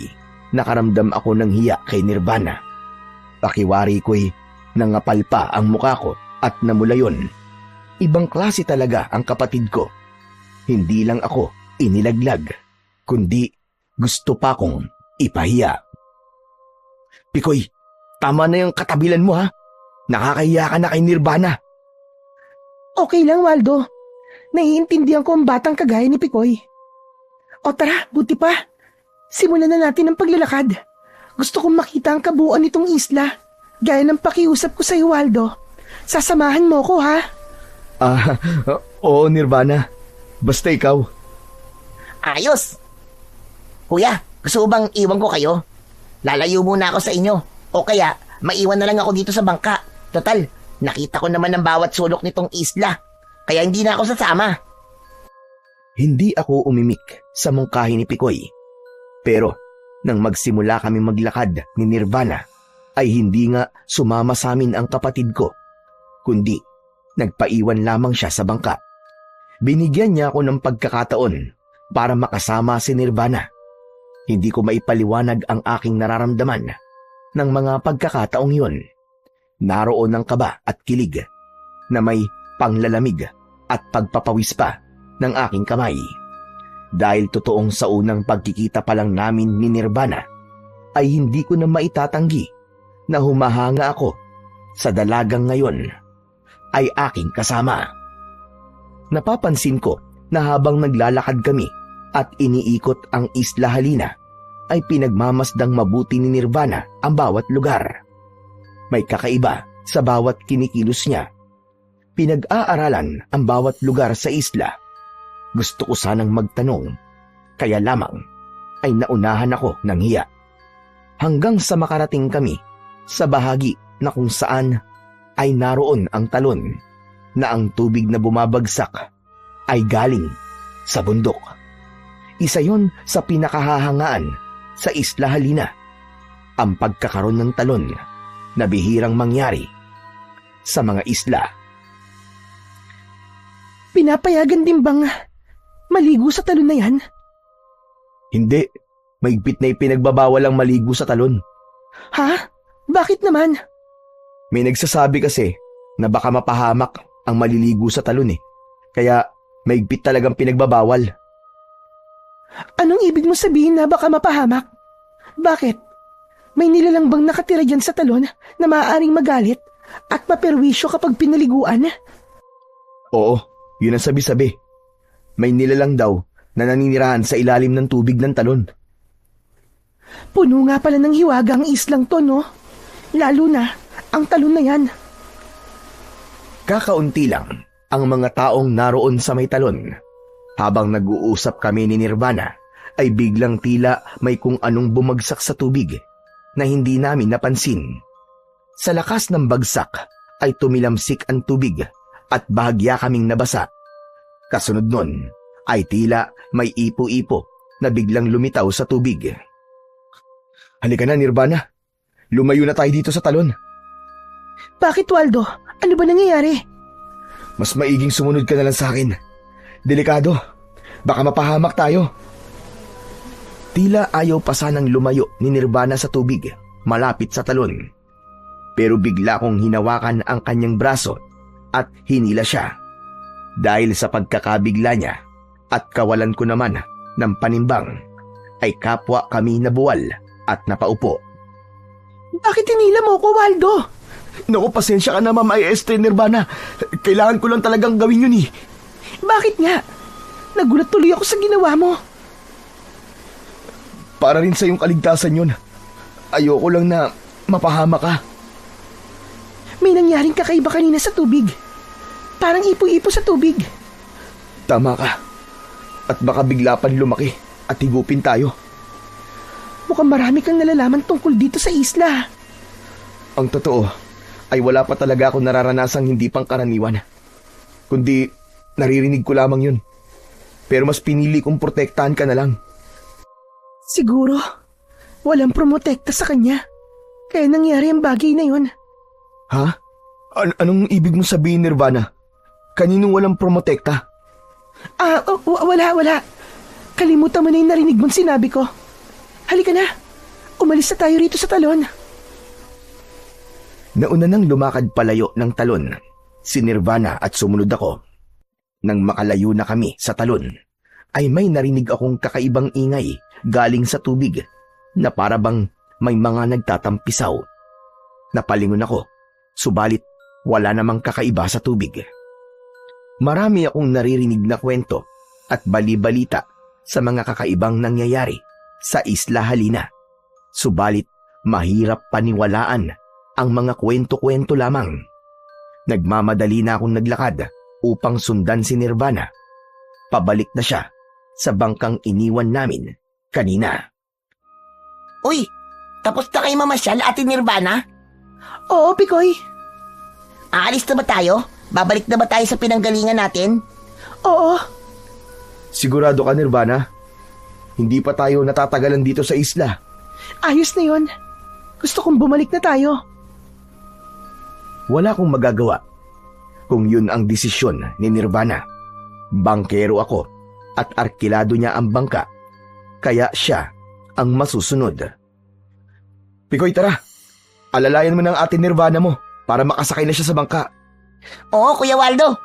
nakaramdam ako ng hiya kay Nirvana. Pakiwari ko'y nangapal pa ang mukha ko at namula yun. Ibang klase talaga ang kapatid ko. Hindi lang ako inilaglag, kundi gusto pa kong ipahiya. Pikoy, tama na yung katabilan mo ha. Nakakahiya ka na kay Nirvana. Okay lang, Waldo. Naiintindihan ko ang batang kagaya ni Pikoy. O tara, buti pa. Simulan na natin ang paglalakad. Gusto kong makita ang kabuuan nitong isla. Gaya ng pakiusap ko sa iyo, Waldo. Sasamahan mo ko, ha? Oo, Nirvana. Basta ikaw. Ayos! Kuya, gusto bang iwan ko kayo? Lalayo muna ako sa inyo. O kaya, maiwan na lang ako dito sa bangka. Total, nakita ko naman ang bawat sulok nitong isla. Kaya hindi na ako sasama. Hindi ako umimik sa mungkahi ni Pikoy. Pero, nang magsimula kami maglakad ni Nirvana, ay hindi nga sumama sa amin ang kapatid ko, kundi nagpaiwan lamang siya sa bangka. Binigyan niya ako ng pagkakataon para makasama si Nirvana. Hindi ko maipaliwanag ang aking nararamdaman ng mga pagkakataong yun. Naroon ang kaba at kilig na may panglalamig at pagpapawis pa ng aking kamay. Dahil totoong sa unang pagkikita pa lang namin ni Nirvana, ay hindi ko na maitatanggi na humahanga ako sa dalagang ngayon ay aking kasama. Napapansin ko na habang naglalakad kami at iniikot ang Isla Halina, ay pinagmamasdang mabuti ni Nirvana ang bawat lugar. May kakaiba sa bawat kinikilos niya. Pinag-aaralan ang bawat lugar sa isla. Gusto ko sanang magtanong, kaya lamang ay naunahan ako ng hiya. Hanggang sa makarating kami sa bahagi na kung saan ay naroon ang talon na ang tubig na bumabagsak ay galing sa bundok. Isa yon sa pinakahahangaan sa Isla Halina, ang pagkakaroon ng talon na bihirang mangyari sa mga isla. Pinapayagan din bang maligo sa talon na yan? Hindi. Mahigpit na ipinagbabawal ang maligo sa talon. Ha? Bakit naman? May nagsasabi kasi na baka mapahamak ang maliligo sa talon eh. Kaya mahigpit talagang pinagbabawal. Anong ibig mo sabihin na baka mapahamak? Bakit? May nilalang bang nakatira dyan sa talon na maaaring magalit at maperwisyo kapag pinaliguan? Oo, yun ang sabi-sabi. May nilalang daw na naninirahan sa ilalim ng tubig ng talon. Puno nga pala ng hiwaga ang islang to, no? Lalo na ang talon na yan. Kakaunti lang ang mga taong naroon sa may talon. Habang nag-uusap kami ni Nirvana, ay biglang tila may kung anong bumagsak sa tubig na hindi namin napansin. Sa lakas ng bagsak ay tumilamsik ang tubig at bahagya kaming nabasa. Kasunod nun ay tila may ipo-ipo na biglang lumitaw sa tubig. Halika na, Nirvana. Lumayo na tayo dito sa talon. Bakit, Waldo? Ano ba nangyayari? Mas maiging sumunod ka na lang sa akin. Delikado. Baka mapahamak tayo. Tila ayaw pa sanang lumayo ni Nirvana sa tubig, malapit sa talon. Pero bigla kong hinawakan ang kanyang braso at hinila siya. Dahil sa pagkakabigla niya at kawalan ko naman ng panimbang, ay kapwa kami nabuwal at napaupo. Bakit hinila mo ko, Waldo? Naku, pasensya ka na, Ma'am Esther Nirvana. Kailangan ko lang talagang gawin yun eh. Bakit nga? Nagulat tuloy ako sa ginawa mo. Para rin sa iyong kaligtasan yun. Ayoko lang na mapahama ka. May nangyaring kakaiba kanina sa tubig. Parang ipo-ipo sa tubig. Tama ka. At baka bigla pan lumaki at higupin tayo. Mukhang marami kang nalalaman tungkol dito sa isla. Ang totoo ay wala pa talaga akong nararanasang hindi pangkaraniwan. Kundi naririnig ko lamang yun. Pero mas pinili kong protektahan ka na lang. Siguro, walang promotekta sa kanya. Kaya nangyari ang bagay na yun. Ha? Anong ibig mong sabihin, Nirvana? Kaninong walang promotekta? Wala. Kalimutan mo na yung narinig mong sinabi ko. Halika na. Umalis na tayo rito sa talon. Nauna nang lumakad palayo ng talon, si Nirvana at sumunod ako. Nang makalayo na kami sa talon, ay may narinig akong kakaibang ingay galing sa tubig na parabang may mga nagtatampisaw. Napalingon ako, subalit wala namang kakaiba sa tubig. Marami akong naririnig na kwento at bali-balita sa mga kakaibang nangyayari sa Isla Halina. Subalit mahirap paniwalaan ang mga kwento-kwento lamang. Nagmamadali na akong naglakad upang sundan si Nirvana. Pabalik na siya sa bangkang iniwan namin kanina. Uy, tapos na kayo mamasyal, Ate Nirvana? Oo, Pikoy. Aalis na ba tayo? Babalik na ba tayo sa pinanggalingan natin? Oo. Sigurado ka, Nirvana? Hindi pa tayo natatagalan dito sa isla. Ayos na yun. Gusto kong bumalik na tayo. Wala akong magagawa kung yun ang desisyon ni Nirvana. Bangkero ako at arkilado niya ang bangka, kaya siya ang masusunod. Pikoy, tara. Alalayan mo ng Ate Nirvana mo para makasakay na siya sa bangka. Oo, Kuya Waldo.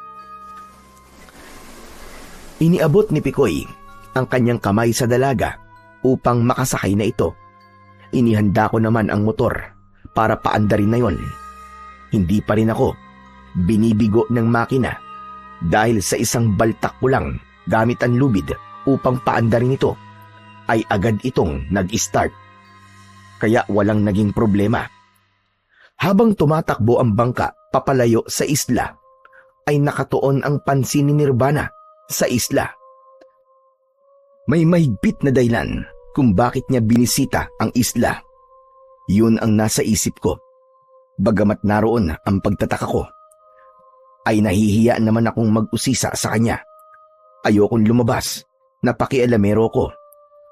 Iniabot ni Pikoy ang kanyang kamay sa dalaga upang makasakay na ito. Inihanda ko naman ang motor para paandarin na yon. Hindi pa rin ako binibigo ng makina dahil sa isang baltak ko lang gamit ang lubid upang paandarin ito ay agad itong nag-start. Kaya walang naging problema. Habang tumatakbo ang bangka papalayo sa isla, ay nakatuon ang pansin ni Nirvana sa isla. May mahigpit na dahilan kung bakit niya binisita ang isla. Yun ang nasa isip ko. Bagamat naroon ang pagtataka ko, ay nahihiya naman akong mag-usisa sa kanya. Ayokong lumabas, napakialamero ko,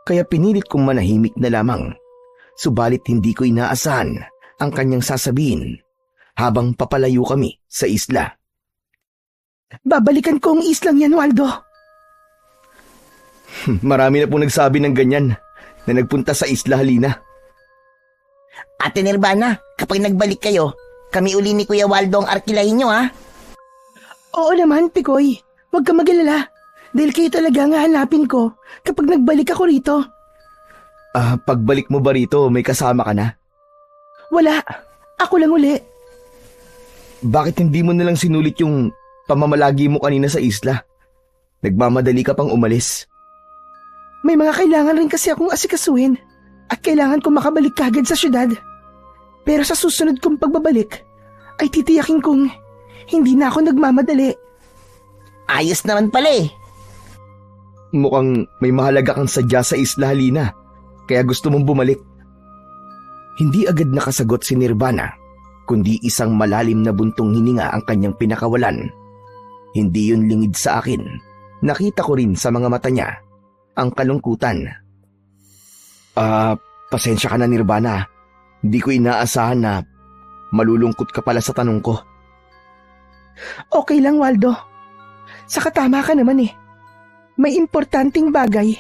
kaya pinilit kong manahimik na lamang. Subalit hindi ko inaasahan ang kanyang sasabihin habang papalayo kami sa isla. Babalikan ko ang islang yan, Waldo. Marami na pong nagsabi ng ganyan na nagpunta sa Isla Halina. Ate Nirvana, kapag nagbalik kayo, kami uli ni Kuya Waldo ang arkilahin nyo, ha? Oo naman, Pikoy. Huwag ka mag-alala. Dahil kayo talaga nga hanapin ko kapag nagbalik ako rito. Pagbalik mo ba rito, may kasama ka na? Wala. Ako lang uli. Bakit hindi mo nalang sinulit yung pamamalagi mo kanina sa isla? Nagmamadali ka pang umalis. May mga kailangan rin kasi akong asikasuhin at kailangan ko makabalik kagad sa syudad. Pero sa susunod kong pagbabalik, ay titiyakin kong hindi na ako nagmamadali. Ayos naman pala eh. Mukhang may mahalaga kang sadya sa isla, Halina, kaya gusto mong bumalik. Hindi agad nakasagot si Nirvana, kundi isang malalim na buntong hininga ang kanyang pinakawalan. Hindi yun lingid sa akin. Nakita ko rin sa mga mata niya ang kalungkutan. Pasensya ka na, Nirvana. Hindi ko inaasahan na malulungkot ka pala sa tanong ko. Okay lang, Waldo. Saka tama ka naman eh. May importanteng bagay.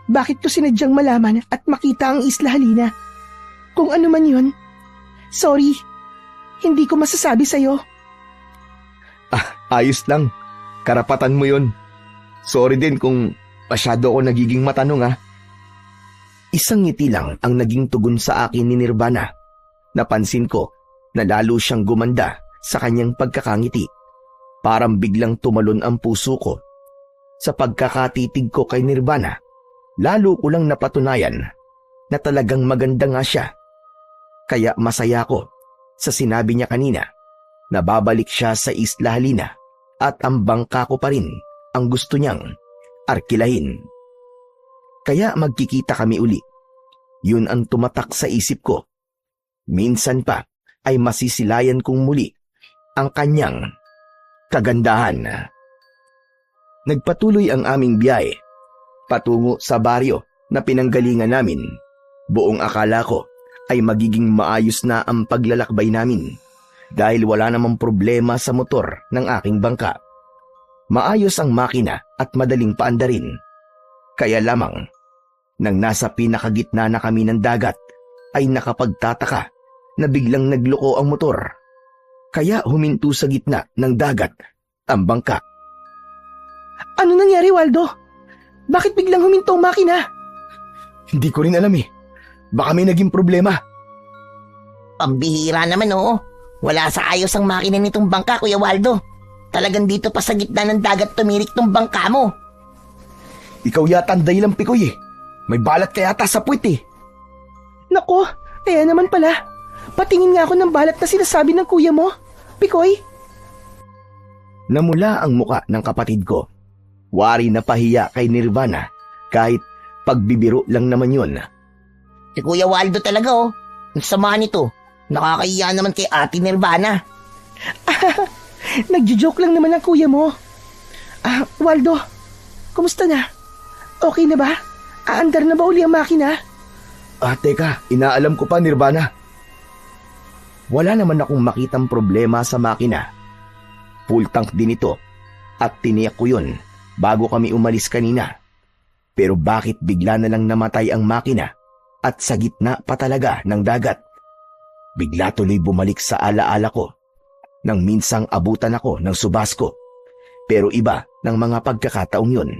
Bakit ko sinadyang malaman at makita ang Isla Halina? Kung ano man yun, sorry, hindi ko masasabi sa'yo. Ayos lang. Karapatan mo yun. Sorry din kung masyado ako nagiging matanong, ha. Isang ngiti lang ang naging tugon sa akin ni Nirvana. Napansin ko na lalo siyang gumanda sa kanyang pagkakangiti. Parang biglang tumalon ang puso ko. Sa pagkakatitig ko kay Nirvana, lalo ko lang napatunayan na talagang maganda nga siya. Kaya masaya ko sa sinabi niya kanina na babalik siya sa Isla Halina at ang bangka ko pa rin ang gusto niyang arkilahin. Kaya magkikita kami uli. Yun ang tumatak sa isip ko. Minsan pa ay masisilayan kong muli ang kanyang kagandahan. Nagpatuloy ang aming biyahe patungo sa baryo na pinanggalingan namin. Buong akala ko ay magiging maayos na ang paglalakbay namin dahil wala namang problema sa motor ng aking bangka. Maayos ang makina at madaling paandarin. Kaya lamang, nang nasa pinakagitna na kami ng dagat, ay nakapagtataka na biglang nagloko ang motor. Kaya huminto sa gitna ng dagat ang bangka. Ano nangyari, Waldo? Bakit biglang huminto ang makina? Hindi ko rin alam eh. Baka may naging problema. Pambihira naman oo. Wala sa ayos ang makina nitong bangka, Kuya Waldo. Talagang dito pa sa gitna ng dagat tumirik tong bangka mo. Ikaw yata ang dahilang, Pikoy eh. May balat ka yata sa puwit eh. Nako, kaya naman pala. Patingin nga ako ng balat na sinasabi ng kuya mo, Pikoy. Namula ang muka ng kapatid ko. Wari na pahiya kay Nirvana kahit pagbibiro lang naman yun. Si Kuya Waldo talaga oh. Ang sama nito. Nakakahiya naman kay Ate Nirvana. Nagjo-joke lang naman ang kuya mo. Waldo, kumusta na? Okay na ba? Aandar na ba uli ang makina? Teka, inaalam ko pa, Nirvana. Wala naman akong makitang problema sa makina. Full tank din ito at tiniyak ko yun bago kami umalis kanina. Pero bakit bigla na lang namatay ang makina at sa gitna pa talaga ng dagat? Bigla tuloy bumalik sa alaala ko nang minsang abutan ako ng subasko. Pero iba ng mga pagkakataong yun.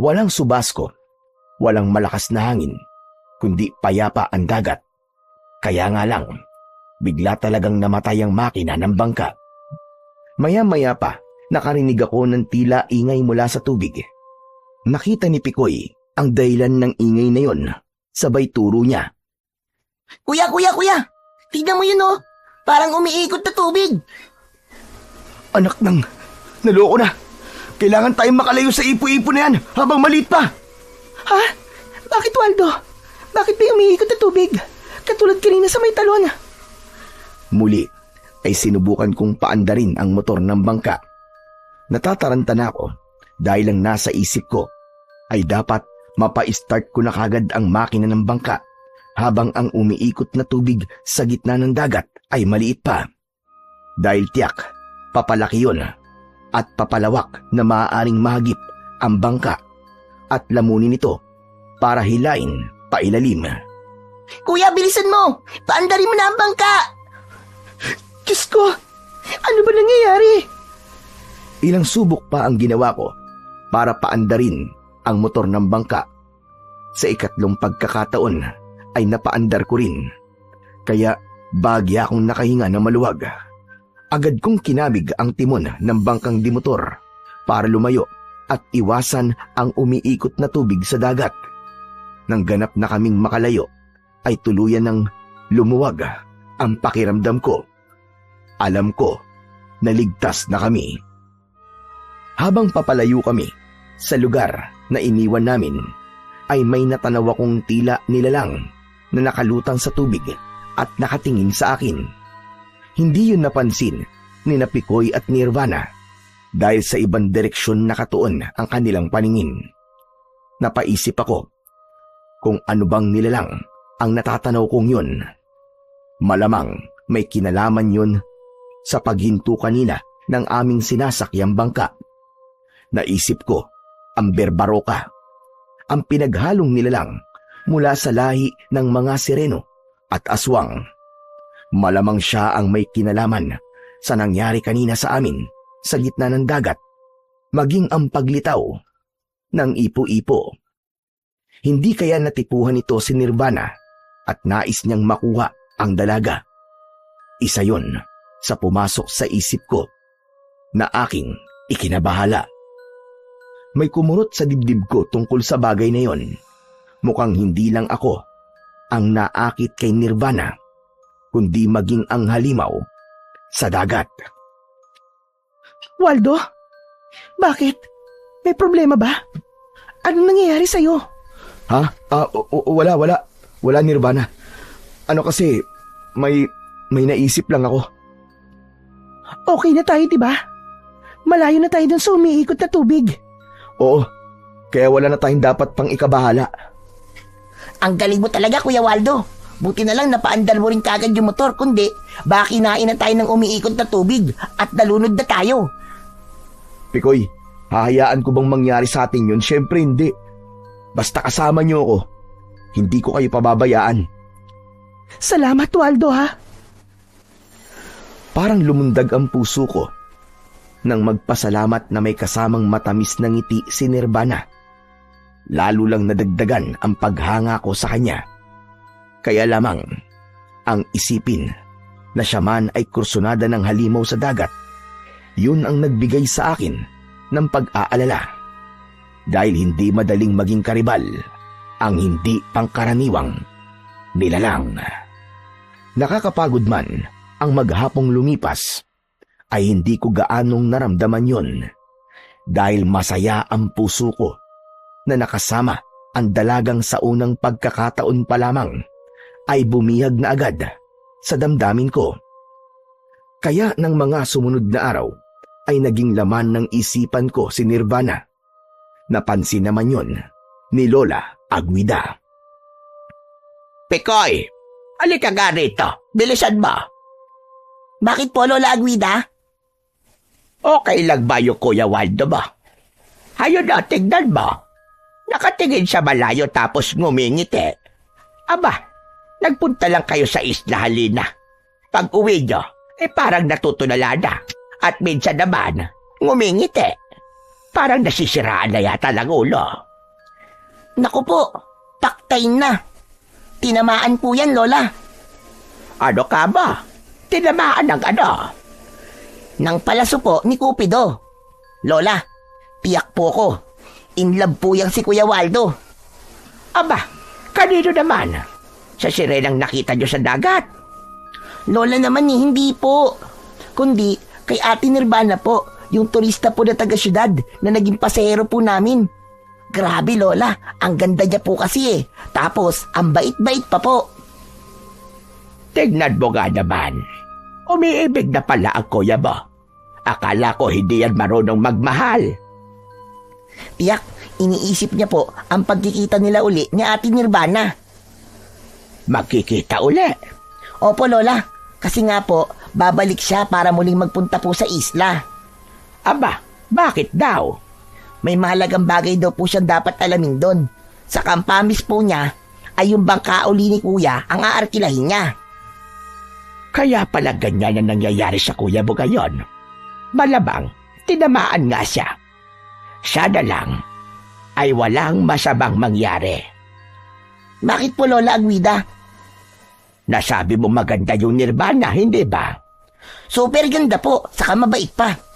Walang subasko, walang malakas na hangin, kundi payapa ang dagat. Kaya nga lang, bigla talagang namatay ang makina ng bangka. Maya-maya pa, nakarinig ako ng tila ingay mula sa tubig. Nakita ni Pikoy ang dahilan ng ingay na yon, sabay turo niya. Kuya! Tignan mo yun oh. Parang umiikot na tubig. Anak ng, naloko na. Kailangan tayong makalayo sa ipo-ipo na yan habang maliit pa. Ha? Bakit, Waldo? Bakit may umiikot na tubig? Katulad kanina sa may talon. Muli ay sinubukan kong paandarin ang motor ng bangka. Natataranta na ako dahil ang nasa isip ko ay dapat mapa-start ko na kagad ang makina ng bangka habang ang umiikot na tubig sa gitna ng dagat ay maliit pa. Dahil tiyak, papalaki yun at papalawak na maaaring mahagip ang bangka at lamunin ito para hilain pailalim. Kuya, bilisan mo! Paandarin mo na ang bangka! Diyos ko! Ano ba nangyayari? Ilang subok pa ang ginawa ko para paandarin ang motor ng bangka. Sa ikatlong pagkakataon ay napaandar ko rin. Kaya bagya akong nakahinga ng maluwag. Agad kong kinamig ang timon ng bangkang dimotor para lumayo at iwasan ang umiikot na tubig sa dagat. Nang ganap na kaming makalayo, ay tuluyan ng lumuwag ang pakiramdam ko. Alam ko na ligtas na kami. Habang papalayo kami sa lugar na iniwan namin, ay may natanaw akong tila nilalang na nakalutang sa tubig at nakatingin sa akin. Hindi yun napansin ni Pikoy at Nirvana dahil sa ibang direksyon nakatuon ang kanilang paningin. Napaisip ako kung ano bang nilalang ang natatanaw kong yun. Malamang may kinalaman yun sa paghinto kanina ng aming sinasakyang bangka. Naisip ko ang berbaroka, ang pinaghalong nilalang mula sa lahi ng mga sireno at aswang. Malamang siya ang may kinalaman sa nangyari kanina sa amin sa gitna ng dagat, maging ang paglitaw ng ipo-ipo. Hindi kaya natipuhan ito si Nirvana at nais niyang makuha ang dalaga. Isa yon sa pumasok sa isip ko na aking ikinabahala. May kumurot sa dibdib ko tungkol sa bagay na yon. Mukhang hindi lang ako ang naakit kay Nirvana, kundi maging ang halimaw sa dagat. Waldo? Bakit? May problema ba? Anong nangyayari sa'yo? Ha? Wala. Wala, Nirvana. Ano kasi, may naisip lang ako. Okay na tayo, diba? Malayo na tayo dun sa umiikot na tubig. Oo, kaya wala na tayong dapat pang ikabahala. Ang galing mo talaga, Kuya Waldo. Buti na lang napaandar mo rin kagad yung motor, kundi baka kinain na tayo ng umiikot na tubig at nalunod na tayo. Pikoy, hahayaan ko bang mangyari sa atin yun? Siyempre hindi. Basta kasama niyo ako, hindi ko kayo pababayaan. Salamat, Waldo, ha? Parang lumundag ang puso ko nang magpasalamat na may kasamang matamis na ngiti si Nirvana. Lalo lang nadagdagan ang paghanga ko sa kanya. Kaya lamang ang isipin na siya man ay kursunada ng halimaw sa dagat, yun ang nagbigay sa akin ng pag-aalala. Dahil hindi madaling maging karibal ang hindi pangkaraniwang nilalang. Nakakapagod man ang maghapong lumipas, ay hindi ko gaanong naramdaman yon dahil masaya ang puso ko na nakasama ang dalagang sa unang pagkakataon pa lamang ay bumihag na agad sa damdamin ko. Kaya ng mga sumunod na araw ay naging laman ng isipan ko si Nirvana. Napansin naman yon ni Lola Aguida. Pikoy, halika nga rito. Bilisan mo. Bakit po, Lola Aguida? Okay lang ba yung Kuya Waldo ba? Hayo na, tignan mo. Nakatingin sa malayo tapos ngumingiti. Aba, nagpunta lang kayo sa isla halina. Pag uwi nyo, parang natutulala na. At minsan naman, ngumingiti. Parang nasisiraan na yata ng ulo. Naku po, paktay na. Tinamaan po yan, Lola. Ano ka ba? Tinamaan ng ano? Nang palaso po ni Cupido. Lola, tiyak po ko. In love po yang si Kuya Waldo. Aba, kanino naman? Sa sirenang nakita nyo sa dagat? Lola naman hindi po. Kundi kay Ate Nirvana po, yung turista po na taga-syudad na naging pasahero po namin. Grabe, Lola, ang ganda niya po kasi Tapos, ang bait-bait pa po. Tignan mo nga naman. Umiibig na pala ang kuya mo. Akala ko hindi yan marunong magmahal. Tiyak, iniisip niya po ang pagkikita nila uli ni Ate Nirvana. Magkikita uli? Opo, Lola. Kasi nga po, babalik siya para muling magpunta po sa isla. Aba, bakit daw? May mahalagang bagay daw po siyang dapat alamin doon. Sa kampamis po niya, ay yung bangka uli ni kuya ang aarkilahin niya. Kaya pala ganyan ang nangyayari sa kuya mo ngayon. Malamang, tinamaan nga siya. Siya na lang ay walang masamang mangyari. Bakit po, Lola Aguida? Nasabi mo maganda yung Nirvana, hindi ba? Super ganda po, saka mabait pa.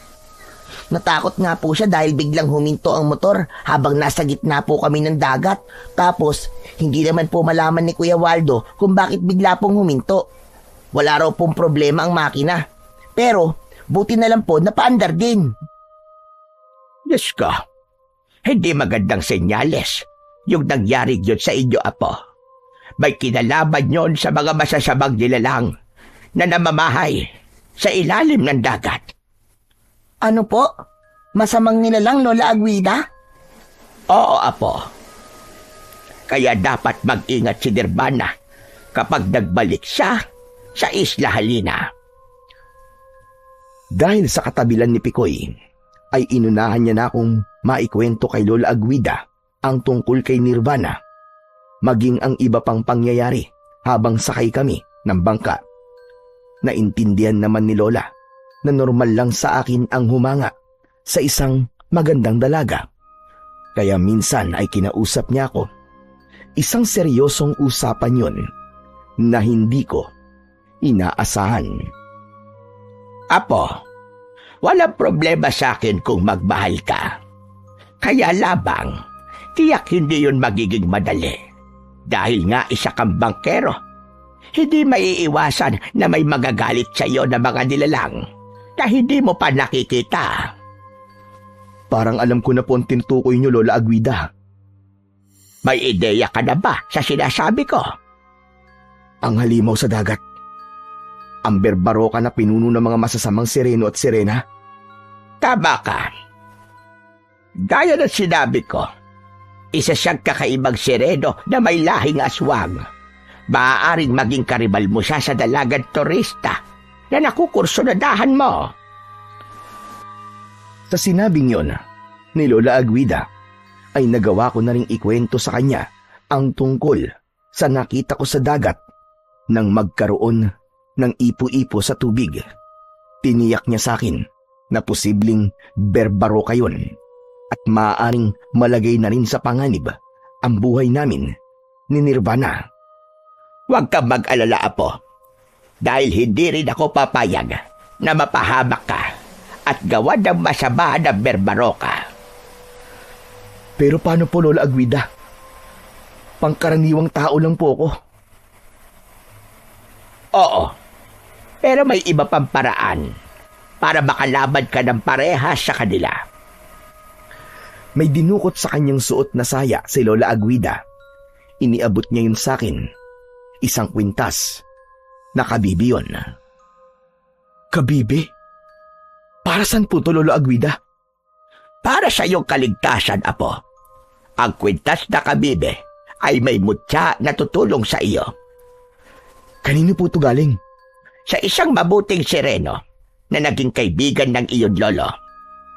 Natakot nga po siya dahil biglang huminto ang motor habang nasa gitna po kami ng dagat. Tapos, hindi naman po malaman ni Kuya Waldo kung bakit bigla pong huminto. Wala raw pong problema ang makina. Pero, buti na lang po na paandar din. Diyos ko, hindi magandang senyales yung nangyari yun sa inyo, Apo. May kinalaman yon sa mga masasamang nilalang na namamahay sa ilalim ng dagat. Ano po? Masamang nilalang, Lola Aguida? Oo, Apo. Kaya dapat mag-ingat si Nirvana kapag nagbalik siya sa Isla Halina. Dahil sa katabilan ni Picoy, ay inunahan niya na akong maikwento kay Lola Aguida ang tungkol kay Nirvana, maging ang iba pang pangyayari habang sakay kami ng bangka. Naintindihan naman ni Lola na normal lang sa akin ang humanga sa isang magandang dalaga. Kaya minsan ay kinausap niya ako. Isang seryosong usapan yon na hindi ko inaasahan. Apo, walang problema sa akin kung magmahal ka. Kaya labang, tiyak hindi yun magiging madali. Dahil nga isa kang bangkero, hindi maiiwasan na may magagalit sa iyo na mga nilalang na hindi mo pa nakikita. Parang alam ko na po ang tinutukoy niyo, Lola Aguida. May ideya ka na ba sa sinasabi ko? Ang halimaw sa dagat. Ang berbaroka na pinuno ng mga masasamang sireno at sirena. Tama ka. Gaya ng sinabi ko, isa siyang kakaibang sireno na may lahing aswang. Maaaring maging karibal mo siya sa dalagang turista na nakukursunadahan mo. Sa sinabing yon ni Lola Aguida, ay nagawa ko na ring ikwento sa kanya ang tungkol sa nakita ko sa dagat nang magkaroon ng ipo-ipo sa tubig. Tiniyak niya sa akin na posibleng berbaroka yon at maaaring malagay na rin sa panganib ang buhay namin ni Nirvana. Huwag kang mag-alala, Apo, dahil hindi rin ako papayag na mapahamak ka at gawa ng masama ng berbaroka. Pero paano po, Lola Aguida? Pangkaraniwang tao lang po ako. Oo, pero may iba pang paraan para makalaban ka ng parehas sa kanila. May dinukot sa kanyang suot na saya si Lola Aguida. Iniabot niya yun sa akin. Isang kwintas. Nakabibi yun. Kabibi? Para saan po to, Lola Aguida? Para sa iyong kaligtasan, Apo. Ang kwintas na kabibe ay may mutya na tutulong sa iyo. Kanino po ito galing? Sa isang mabuting sireno na naging kaibigan ng iyong lolo.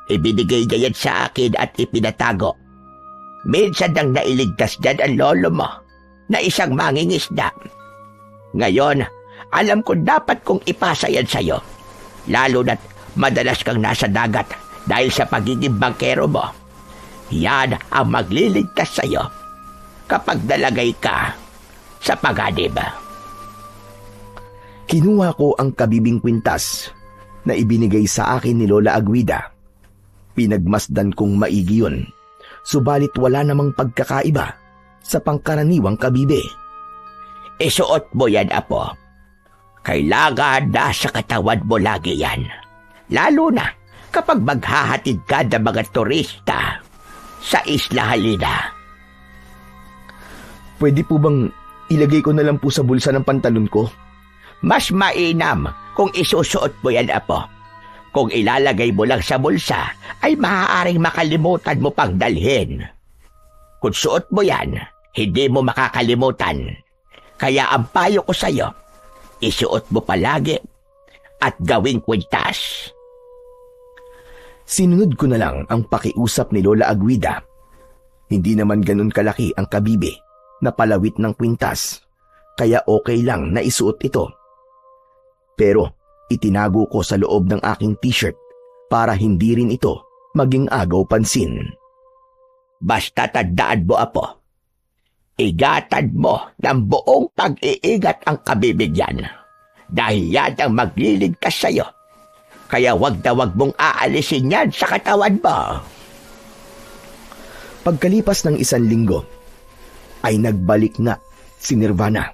Ibinigay niya yan sa akin at ipinatago. Minsan nang nailigtas dyan ang lolo mo na isang mangingisda. Ngayon, alam ko dapat kong ipasa yan sa'yo. Lalo na't madalas kang nasa dagat dahil sa pagiging bangkero mo. Yan ang magliligtas sa'yo kapag nalagay ka sa paganib. Kinuha ko ang kabibing kwintas na ibinigay sa akin ni Lola Aguida. Pinagmasdan kong maigi yun, subalit wala namang pagkakaiba sa pangkaraniwang kabibe. Isuot mo yan, Apo. Kailangan nasa katawan mo lagi yan. Lalo na kapag maghahatid ka ng mga turista sa Isla Halina. Pwede po bang ilagay ko na lang po sa bulsa ng pantalon ko? Mas mainam kung isusuot mo yan, Apo. Kung ilalagay mo lang sa bulsa, ay maaaring makalimutan mo pang dalhin. Kung suot mo yan, hindi mo makakalimutan. Kaya ang payo ko sa'yo, isuot mo palagi at gawing kwintas. Sinunod ko na lang ang pakiusap ni Lola Aguida. Hindi naman ganun kalaki ang kabibe na palawit ng kwintas, kaya okay lang na isuot ito. Pero itinago ko sa loob ng aking t-shirt para hindi rin ito maging agaw pansin. Basta tandaan mo, Apo. Ingatan mo ng buong pag-iingat ang kabibigyan dahil yan ang magliligtas sa'yo. Kaya wag na wag mong aalisin yan sa katawan mo. Pagkalipas ng 1 linggo, ay nagbalik nga si Nirvana.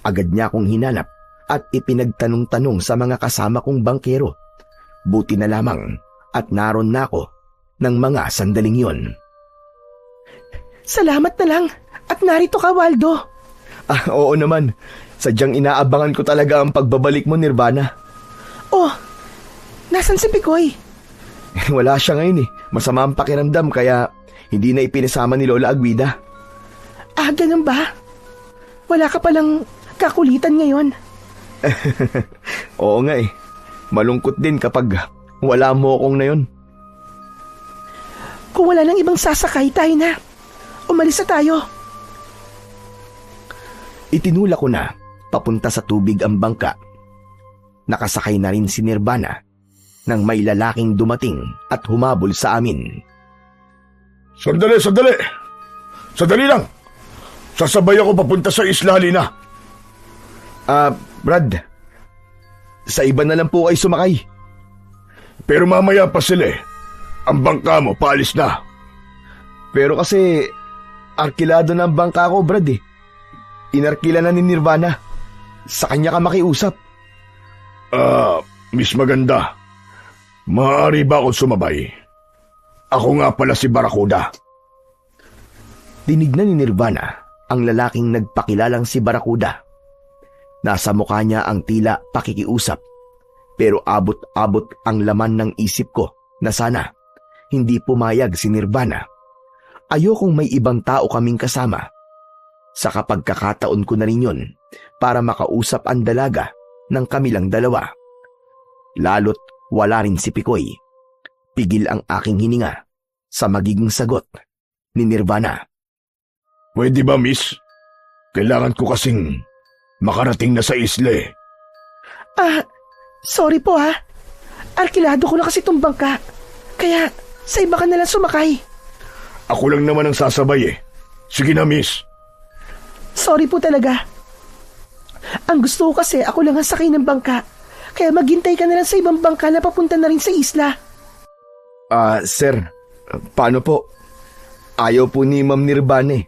Agad niya akong hinanap at ipinagtanong-tanong sa mga kasama kong bangkero. Buti na lamang at naroon na ako ng mga sandaling yon. Salamat na lang at narito ka, Waldo. Oo naman. Sadyang inaabangan ko talaga ang pagbabalik mo, Nirvana. Oh, nasan si Pikoy? Wala siya ngayon eh. Masama ang pakiramdam kaya hindi na ipinasama ni Lola Agwida. Ah, ganun ba? Wala ka palang kakulitan ngayon. Oo nga eh. Malungkot din kapag wala mo akong na yun. Kung wala nang ibang sasakay, tayo na. Umalis na tayo. Itinulak ko na papunta sa tubig ang bangka. Nakasakay na rin si Nirvana nang may lalaking dumating at humabol sa amin. Sandali! Sandali lang! Sasabay ako papunta sa Isla Halina. Brad, sa iba na lang po kayo sumakay. Pero mamaya pa sila eh. Ang bangka mo, paalis na. Pero kasi, arkilado na ang bangka ko, Brad eh. Inarkila na ni Nirvana. Sa kanya ka makiusap. Miss Maganda. Maaari ba akong sumabay? Ako nga pala si Barracuda. Dinignan ni Nirvana ang lalaking nagpakilalang si Barracuda. Nasa mukha niya ang tila pakikiusap. Pero abot-abot ang laman ng isip ko na sana hindi pumayag si Nirvana. Ayokong may ibang tao kaming kasama. Sa kapagkakataon ko na rin yun para makausap ang dalaga ng kamilang dalawa. Lalo't wala rin si Pikoy. Pigil ang aking hininga sa magiging sagot ni Nirvana. Pwede ba, miss? Kailangan ko kasing makarating na sa isla eh. Sorry po ha. Arkilado ko na kasi itong bangka. Kaya sa iba ka nalang sumakay. Ako lang naman ang sasabay eh. Sige na, miss. Sorry po talaga. Ang gusto ko kasi ako lang ang sakay ng bangka. Kaya maghintay ka na lang sa ibang bangka na papunta na rin sa isla. Sir, paano po? Ayaw po ni Ma'am Nirvana eh.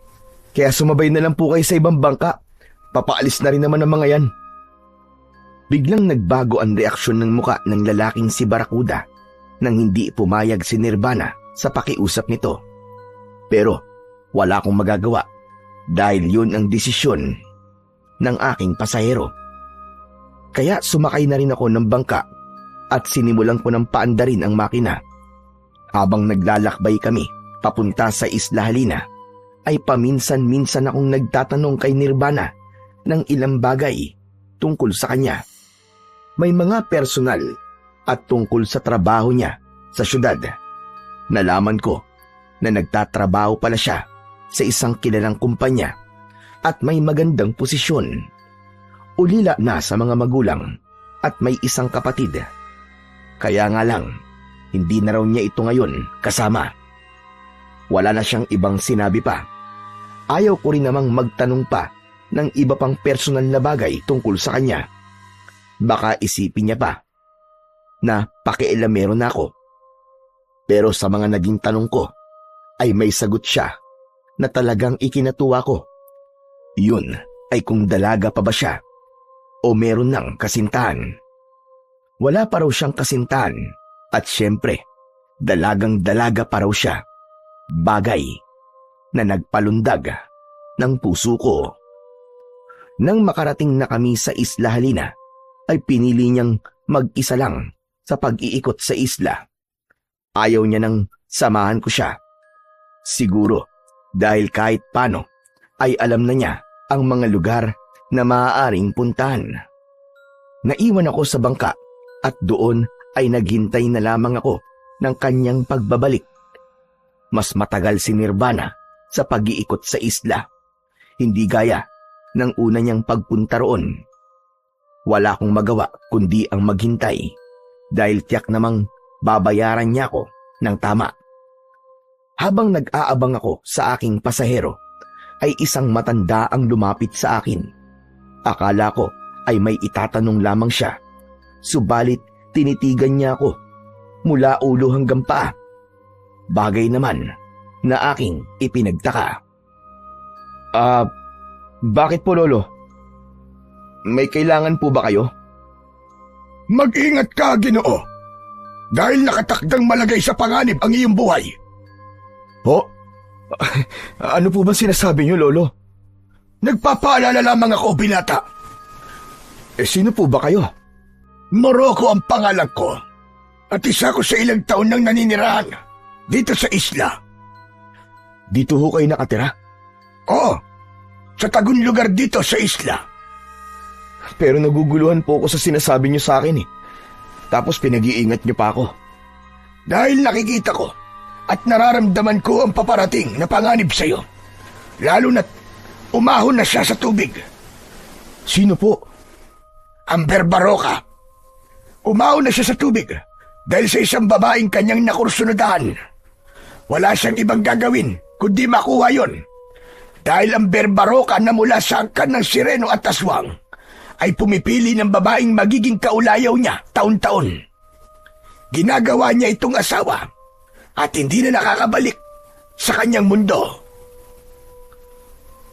Kaya sumabay na lang po kayo sa ibang bangka. Papaalis na rin naman ang mga yan. Biglang nagbago ang reaksyon ng muka ng lalaking si Barracuda nang hindi pumayag si Nirvana sa pakiusap nito. Pero wala akong magagawa dahil yun ang desisyon ng aking pasahero. Kaya sumakay na rin ako ng bangka at sinimulan ko ng paandarin ang makina. Habang naglalakbay kami papunta sa Isla Halina, ay paminsan-minsan akong nagtatanong kay Nirvana ng ilang bagay tungkol sa kanya. May mga personal at tungkol sa trabaho niya sa syudad. Nalaman ko na nagtatrabaho pala siya sa isang kilalang kumpanya at may magandang posisyon. Ulila na sa mga magulang at may isang kapatid. Kaya nga lang, hindi na raw niya ito ngayon kasama. Wala na siyang ibang sinabi pa. Ayaw ko rin namang magtanong pa ng iba pang personal na bagay tungkol sa kanya. Baka isipin niya pa na pakialamero na ako. Pero sa mga naging tanong ko, ay may sagot siya na talagang ikinatuwa ko. Yun ay kung dalaga pa ba siya o meron ng kasintahan. Wala pa raw siyang kasintahan at syempre, dalagang dalaga pa raw siya. Bagay na nagpalundag ng puso ko. Nang makarating na kami sa Isla Halina, ay pinili niyang mag-isa lang sa pag-iikot sa isla. Ayaw niya nang samahan ko siya. Siguro dahil kahit paano ay alam na niya ang mga lugar na maaaring puntahan. Naiwan ako sa bangka at doon ay naghintay na lamang ako ng kanyang pagbabalik. Mas matagal si Nirvana sa pag-iikot sa isla. Hindi gaya ng una niyang pagpunta roon. Wala akong magawa kundi ang maghintay dahil tiyak namang babayaran niya ako ng tama. Habang nag-aabang ako sa aking pasahero, ay isang matanda ang lumapit sa akin. Akala ko ay may itatanong lamang siya. Subalit tinitigan niya ako mula ulo hanggang paa. Bagay naman na aking ipinagtaka. Bakit po lolo? May kailangan po ba kayo? Mag-ingat ka, Ginoo. Dahil nakatakdang malagay sa panganib ang iyong buhay. Ho? Ano po ba sinasabi niyo, lolo? Nagpapaalala lamang ako, binata. Sino po ba kayo? Morocco ang pangalan ko. At isa ko sa ilang taon nang naninirahan dito sa isla. Dito ho kayo nakatira? Oo, sa tagong lugar dito sa isla. Pero naguguluhan po ako sa sinasabi niyo sa akin eh. Tapos pinag-iingat niyo pa ako. Dahil nakikita ko at nararamdaman ko ang paparating na panganib sa iyo. Lalo na't umahon na siya sa tubig. Sino po? Ang Berbaroka. Umahon na siya sa tubig dahil sa isang babaeng kanyang nakursunadahan. Wala siyang ibang gagawin kundi makuha yon. Dahil ang Berbaroka na mula sa angkan ng sireno at aswang ay pumipili ng babaeng magiging kaulayaw niya taon-taon. Ginagawa niya itong asawa at hindi na nakakabalik sa kanyang mundo.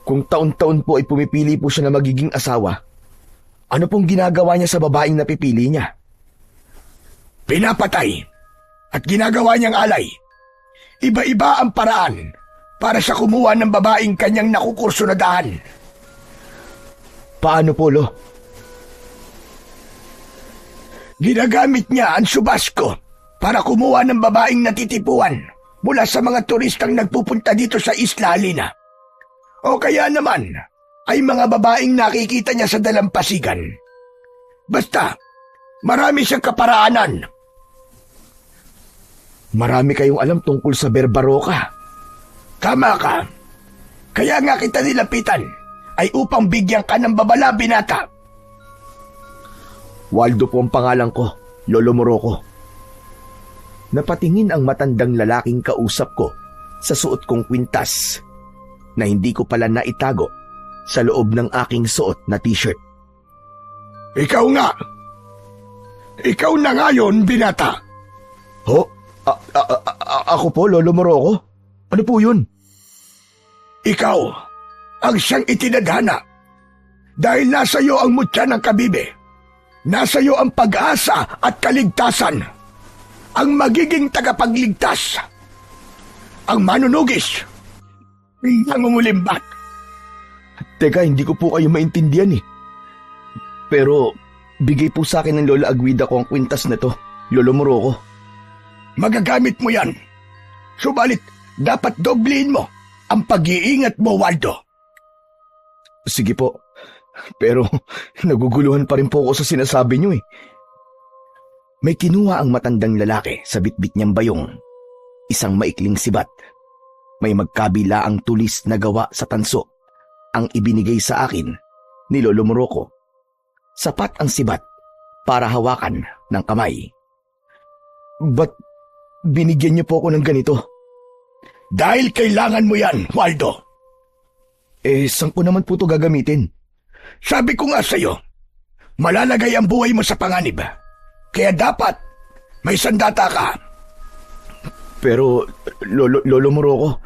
Kung taon-taon po ay pumipili po siya na magiging asawa, ano pong ginagawa niya sa babaeng napipili niya? Pinapatay at ginagawa niyang alay. Iba-iba ang paraan para sa kumuha ng babaeng kanyang nakukursunadahan. Paano po, lo? Ginagamit niya ang subasko para kumuha ng babaeng natitipuan mula sa mga turistang nagpupunta dito sa Isla Halina. O kaya naman ay mga babaeng nakikita niya sa dalampasigan. Basta, marami siyang kaparaanan. Marami kayong alam tungkol sa Berbaroka. Tama ka. Kaya nga kita nilapitan ay upang bigyan ka ng babala, binata. Waldo po ang pangalan ko, Lolo Morocco. Napatingin ang matandang lalaking kausap ko sa suot kong kwintas na hindi ko pala naitago sa loob ng aking suot na t-shirt. Ikaw nga. Ikaw na ngayon, binata. Ho? Ako po, Lolo Morocco? Ano po yun? Ikaw ang siyang itinadhana dahil nasa iyo ang mutya ng kabibe. Nasa iyo ang pag-asa at kaligtasan. Ang magiging tagapagligtas. Ang manunugis. Nangungulimbat. Teka, hindi ko po kayo maintindihan eh. Pero, bigay po sa akin ng Lola Aguida ko ang kwintas na to, Lolo Morocco. Magagamit mo yan. Subalit, dapat doblein mo ang pag-iingat mo, Waldo. Sige po. Pero naguguluhan pa rin po ako sa sinasabi niyo eh. May kinuha ang matandang lalaki sa bitbit niyang bayong. Isang maikling sibat. May magkabila ang tulis na gawa sa tanso. Ang ibinigay sa akin ni Lolo Morocco. Sapat ang sibat para hawakan ng kamay. Ba't binigyan niyo po ako ng ganito? Dahil kailangan mo yan, Waldo. Saan ko naman po ito gagamitin? Sabi ko nga sa'yo, malalagay ang buhay mo sa panganib. Kaya dapat may sandata ka. Pero, Lolo Morocco,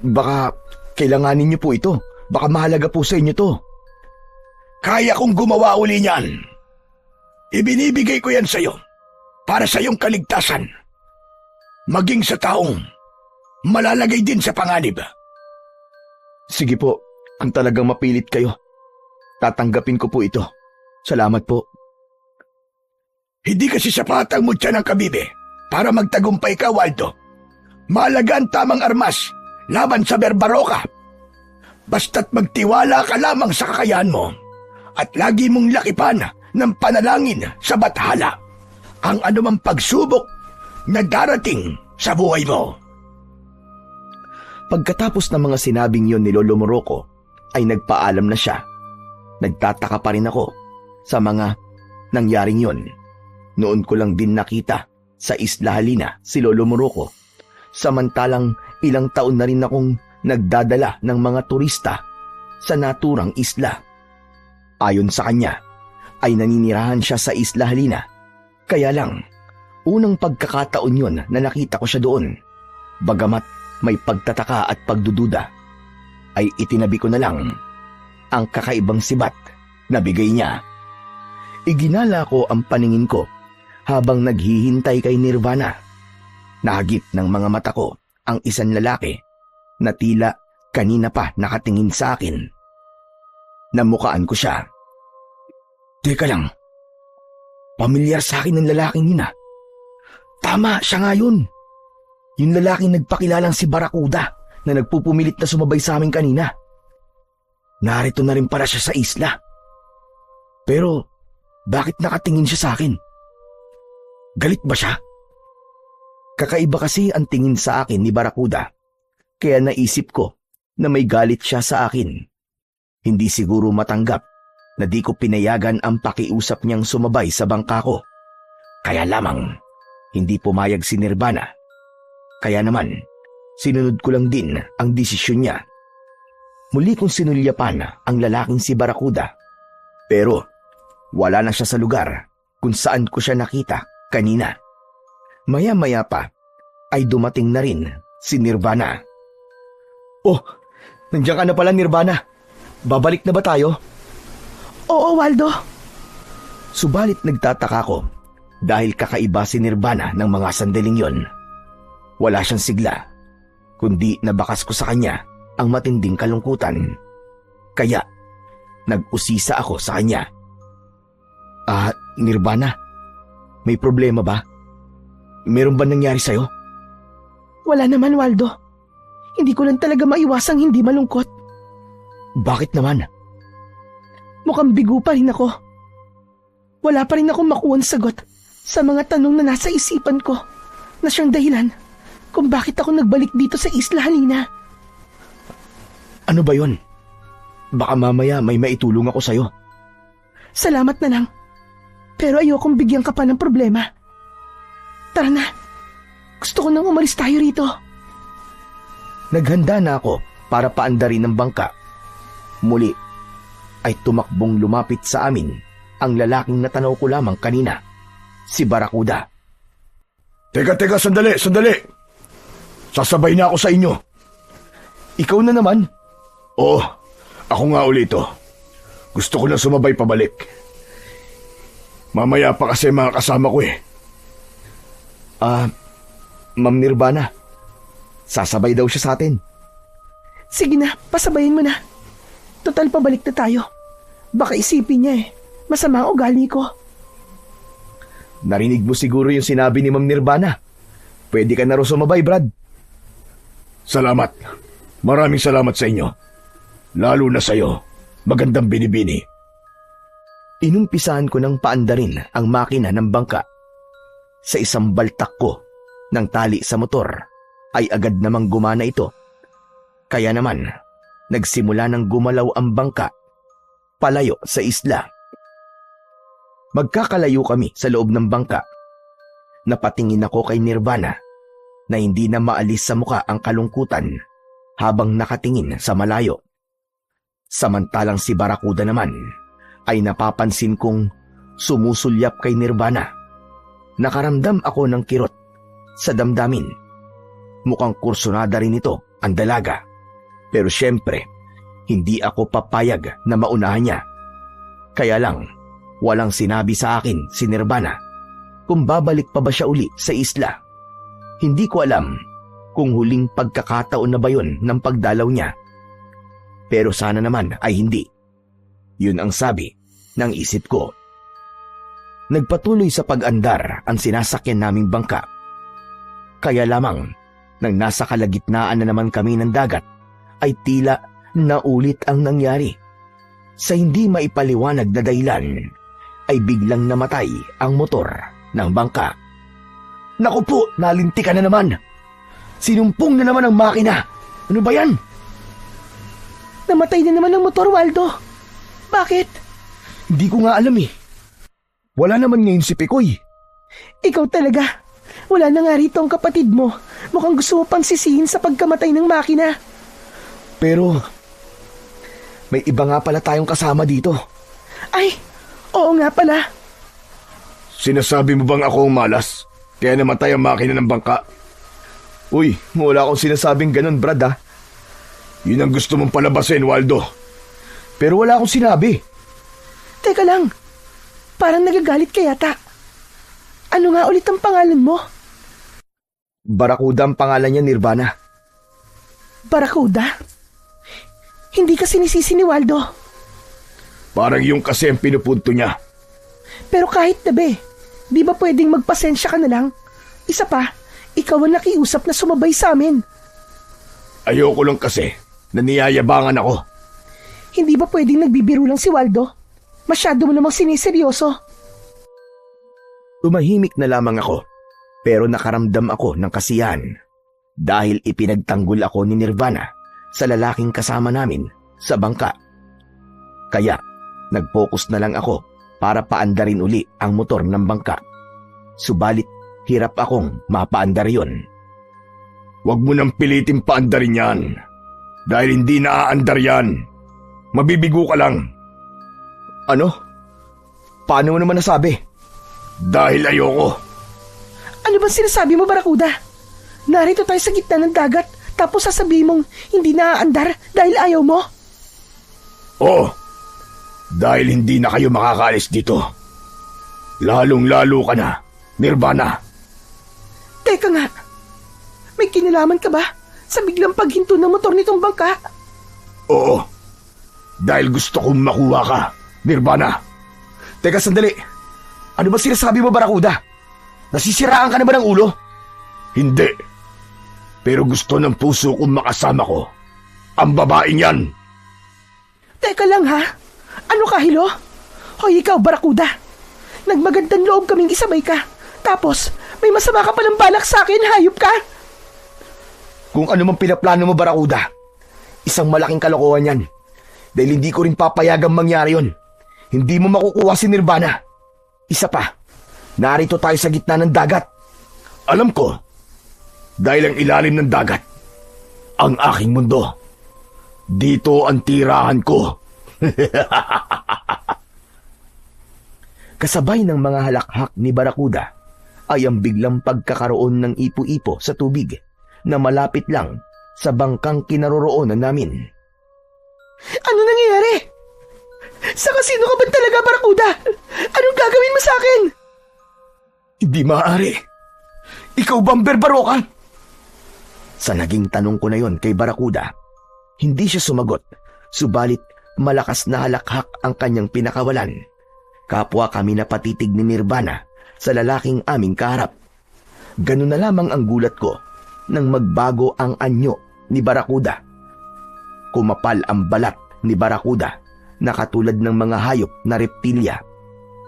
baka kailanganin niyo po ito. Baka mahalaga po sa inyo to. Kaya kong gumawa uli niyan. Ibinibigay ko yan sa'yo para sa iyong kaligtasan. Maging sa taong malalagay din sa panganib. Sige po, kung talagang mapilit kayo, tatanggapin ko po ito. Salamat po. Hindi kasi sapat ang mutya ng kabibe para magtagumpay ka, Waldo. Mahalaga ang tamang armas laban sa Berbaroka. Basta't magtiwala ka lamang sa kakayahan mo at lagi mong lakipan ng panalangin sa bathala ang anumang pagsubok na darating sa buhay mo. Pagkatapos ng mga sinabing yon ni Lolo Morocco, ay nagpaalam na siya. Nagtataka pa rin ako sa mga nangyaring yon. Noon ko lang din nakita sa Isla Halina si Lolo Morocco. Samantalang ilang taon na rin akong nagdadala ng mga turista sa naturang isla. Ayon sa kanya, ay naninirahan siya sa Isla Halina. Kaya lang, unang pagkakataon yun na nakita ko siya doon. Bagamat may pagtataka at pagdududa, ay itinabi ko na lang ang kakaibang sibat na bigay niya. Iginala ko ang paningin ko habang naghihintay kay Nirvana. Nahagip ng mga mata ko ang isang lalaki na tila kanina pa nakatingin sa akin. Namukaan ko siya. Teka lang, pamilyar sa akin ng lalaking yun ah. Tama, siya nga yun. Yung lalaking nagpakilalang si Barracuda na nagpupumilit na sumabay sa amin kanina. Narito na rin pala siya sa isla. Pero bakit nakatingin siya sa akin? Galit ba siya? Kakaiba kasi ang tingin sa akin ni Barracuda, kaya naisip ko na may galit siya sa akin. Hindi siguro matanggap na di ko pinayagan ang pakiusap niyang sumabay sa bangka ko. Kaya lamang, hindi pumayag si Nirvana. Kaya naman, sinunod ko lang din ang desisyon niya. Muli kong sinulyapan ang lalaking si Barracuda. Pero wala na siya sa lugar kung saan ko siya nakita kanina. Maya-maya pa ay dumating na rin si Nirvana. Oh, nandiyan ka na pala, Nirvana. Babalik na ba tayo? Oo, Waldo. Subalit nagtataka ko dahil kakaiba si Nirvana ng mga sandaling yon. Wala siyang sigla, kundi nabakas ko sa kanya ang matinding kalungkutan. Kaya nag-usisa ako sa kanya. Nirvana, may problema ba? Meron ba nangyari sa'yo? Wala naman, Waldo. Hindi ko lang talaga maiwasang hindi malungkot. Bakit naman? Mukhang bigo pa rin ako. Wala pa rin akong makuha sagot sa mga tanong na nasa isipan ko na siyang dahilan kung bakit ako nagbalik dito sa Isla Halina. Ano ba yon? Baka mamaya may maitulong ako sa'yo. Salamat na lang. Pero ayokong bigyan ka pa ng problema. Tara na. Gusto ko nang umalis tayo rito. Naghanda na ako para paandarin ng bangka. Muli ay tumakbong lumapit sa amin ang lalaking natanaw ko lamang kanina, si Barracuda. Teka, sandali. Sasabay na ako sa inyo. Ikaw na naman? Oo, ako nga ulit oh. Gusto ko lang sumabay pabalik. Mamaya pa kasi mga kasama ko eh. Ma'am Nirvana, sasabay daw siya sa atin. Sige na, pasabayin mo na. Total pabalik na tayo. Baka isipin niya masama ang ugali ko. Narinig mo siguro yung sinabi ni Ma'am Nirvana. Pwede ka na rin sumabay, Brad. Salamat. Maraming salamat sa inyo. Lalo na sa'yo. Magandang binibini. Inumpisahan ko ng paandarin ang makina ng bangka. Sa isang baltak ko ng tali sa motor ay agad namang gumana ito. Kaya naman, nagsimula ng gumalaw ang bangka palayo sa isla. Magkakalayo kami sa loob ng bangka. Napatingin ako kay Nirvana na hindi na maalis sa muka ang kalungkutan habang nakatingin sa malayo. Samantalang si Barracuda naman ay napapansin kong sumusulyap kay Nirvana. Nakaramdam ako ng kirot sa damdamin. Mukhang kursunada rin ito ang dalaga. Pero syempre, hindi ako papayag na maunahan niya. Kaya lang, walang sinabi sa akin si Nirvana kung babalik pa ba siya uli sa isla. Hindi ko alam kung huling pagkakataon na ba yun ng pagdalaw niya. Pero sana naman ay hindi. Yun ang sabi ng isip ko. Nagpatuloy sa pag-andar ang sinasakyan naming bangka. Kaya lamang, nang nasa kalagitnaan na naman kami ng dagat, ay tila naulit ang nangyari. Sa hindi maipaliwanag na dahilan, ay biglang namatay ang motor ng bangka. Naku po, nalintikan na naman. Sinumpong na naman ang makina. Ano ba yan? Namatay na naman ang motor, Waldo. Bakit? Hindi ko nga alam eh. Wala naman ngayon si Pikoy. Ikaw talaga. Wala na nga rito ang kapatid mo. Mukhang gusto mo pang sisihin sa pagkamatay ng makina. Pero, may iba nga pala tayong kasama dito. Ay, Oo nga pala. Sinasabi mo bang ako ang malas? Kaya namatay ang makina ng bangka? Uy, wala akong sinasabing ganun, Brad ha. Yun ang gusto mong palabasin, Waldo. Pero wala akong sinabi. Teka lang, parang nagagalit ka yata. Ano nga ulit ang pangalan mo? Barakuda ang pangalan niya, Nirvana. Barakuda? Hindi ka sinisisi ni Waldo. Parang yung kasi ang pinupunto niya. Pero kahit na be, di ba pwedeng magpasensya ka na lang? Isa pa, ikaw ang nakiusap na sumabay sa amin. Ayoko lang kasi na niyayabangan ako. Hindi ba pwedeng nagbibiro lang si Waldo? Masyado mo namang siniseryoso. Tumahimik na lamang ako, pero nakaramdam ako ng kasiyahan dahil ipinagtanggol ako ni Nirvana sa lalaking kasama namin sa bangka. Kaya, nag-focus na lang ako para paandarin uli ang motor ng bangka. Subalit, hirap akong mapaandar yon. Huwag mo nang pilitin paandarin yan. Dahil hindi naaandar yan. Mabibigo ka lang. Ano? Paano mo naman nasabi? Dahil ayoko. Ano ba sinasabi mo, Barakuda? Narito tayo sa gitna ng dagat, tapos sasabihin mong hindi naaandar dahil ayaw mo? Oo. Dahil hindi na kayo makakaalis dito. Lalong-lalo ka na, Nirvana. Teka nga, may kinalaman ka ba sa biglang paghinto ng motor nitong bangka? Oo. Dahil gusto kong makuha ka, Nirvana. Teka sandali. Ano ba sinasabi mo, Barakuda? Nasisiraan ka na ba ng ulo? Hindi. Pero gusto ng puso kong makasama ko ang babaeng yan. Teka lang ha, ano ka, Hilo? Hoy ikaw, Barakuda. Nagmagandang loob kaming isabay ka. Tapos, may masama ka palang balak sa akin, hayop ka. Kung ano mang pinaplano mo, Barakuda, isang malaking kalokohan yan. Dahil hindi ko rin papayagang mangyari yun. Hindi mo makukuha si Nirvana. Isa pa, narito tayo sa gitna ng dagat. Alam ko, dahil ang ilalim ng dagat, ang aking mundo. Dito ang tirahan ko. Kasabay ng mga halakhak ni Barakuda ay ang biglang pagkakaroon ng ipo-ipo sa tubig na malapit lang sa bangkang kinaroroonan namin. Ano nangyayari? Sa kasino ka ba talaga, Barakuda? Anong gagawin mo sa akin? Hindi maaari. Ikaw ba ang berbaro ka? Sa naging tanong ko na yon kay Barakuda, hindi siya sumagot, subalit malakas na halakhak ang kanyang pinakawalan. Kapwa kami na patitig ni Nirvana sa lalaking aming kaharap. Ganun na lamang ang gulat ko nang magbago ang anyo ni Barakuda. Kumapal ang balat ni Barakuda na katulad ng mga hayop na reptilya.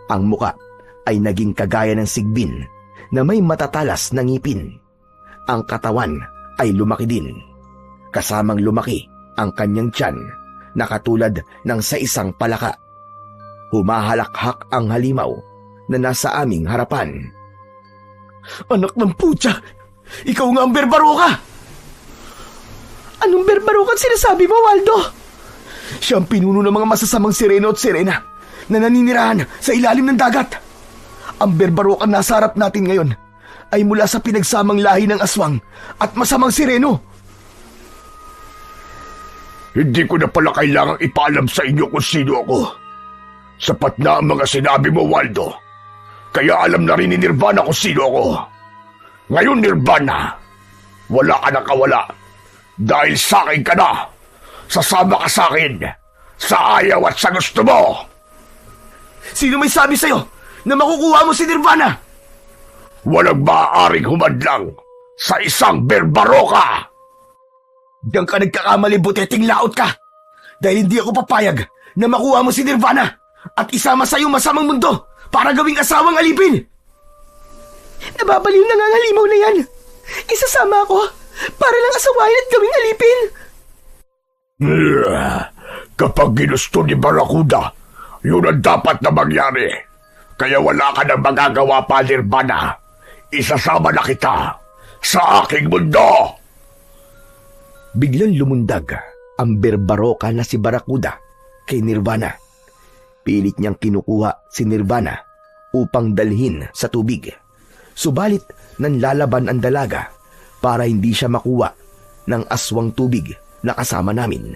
Ang muka ay naging kagaya ng sigbin na may matatalas na ngipin. Ang katawan ay lumaki din. Kasamang lumaki ang kanyang tiyan na katulad ng sa isang palaka. Humahalakhak ang halimaw na nasa aming harapan. Anak ng putya! Ikaw nga ang berbaro ka! Anong berbaro ka sinasabi mo, Waldo? Siya ang pinuno ng mga masasamang sireno at sirena na naninirahan sa ilalim ng dagat. Ang berbarokan nasa harap natin ngayon ay mula sa pinagsamang lahi ng aswang at masamang sireno. Hindi ko na pala kailangang ipaalam sa inyo kung sino ako. Sapat na ang mga sinabi mo, Waldo. Kaya alam na rin ni Nirvana kung sino ako. Ngayon, Nirvana, wala ka na kawala. Dahil sa akin ka na. Sasama ka sa akin. Sa ayaw at sa gusto mo. Sino may sabi sa'yo na makukuha mo si Nirvana? Walang maaaring humadlang sa isang berbaroka. Diyan ka nagkakamali, buteting laot ka. Dahil hindi ako papayag na makuha mo si Nirvana at isama sa iyong masamang mundo para gawing asawang alipin. Nababaliw na nga ang halimaw na yan. Isasama ako para lang asawahin at gawing alipin. Kapag ginusto ni Barakuda, yun ang dapat na mangyari. Kaya wala ka nang magagawa pa, Nirvana. Isasama na kita sa aking mundo. Biglang lumundag ang berbaroka na si Barakuda kay Nirvana. Pilit niyang kinukuha si Nirvana upang dalhin sa tubig. Subalit nanlalaban ang dalaga para hindi siya makuha ng aswang tubig na kasama namin.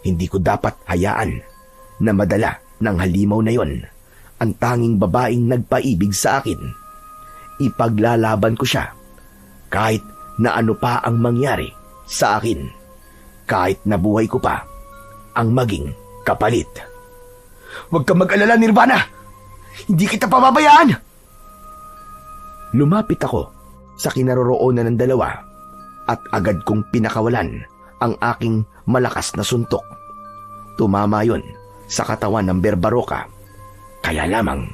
Hindi ko dapat hayaan na madala ng halimaw na yon ang tanging babaeng nagpaibig sa akin. Ipaglalaban ko siya kahit na ano pa ang mangyari sa akin, kahit nabuhay ko pa ang maging kapalit. Huwag kang mag-alala, Nirvana. Hindi kita pababayaan. Lumapit ako sa kinaroroonan ng dalawa at agad kong pinakawalan ang aking malakas na suntok. Tumama yon sa katawan ng Berbaroka. Kaya lamang,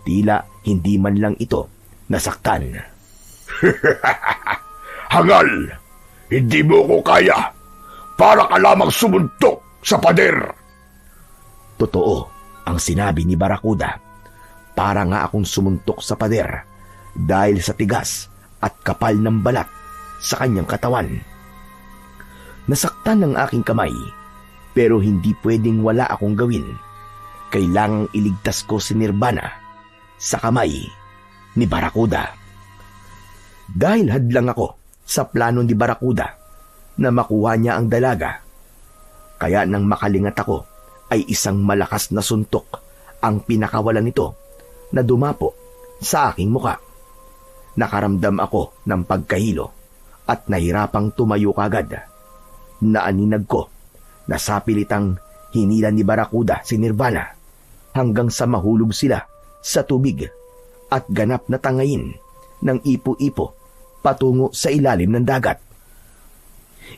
tila hindi man lang ito nasaktan. Hangal! Hindi mo ko kaya. Para ka lamang sumuntok sa pader. Totoo ang sinabi ni Barakuda. Para nga akong sumuntok sa pader dahil sa tigas at kapal ng balat sa kanyang katawan. Nasaktan ang aking kamay, pero hindi pwedeng wala akong gawin. Kailangang iligtas ko si Nirvana sa kamay ni Barakuda. Dahil hadlang ako sa plano ni Barakuda na makuha niya ang dalaga, kaya nang makalingat ako ay isang malakas na suntok ang pinakawalan nito na dumapo sa aking muka. Nakaramdam ako ng pagkahilo at nahirapang tumayo kagad. Naaninag ko na sapilitang hinila ni Barakuda si Nirvana hanggang sa mahulog sila sa tubig at ganap na tangayin ng ipo-ipo patungo sa ilalim ng dagat.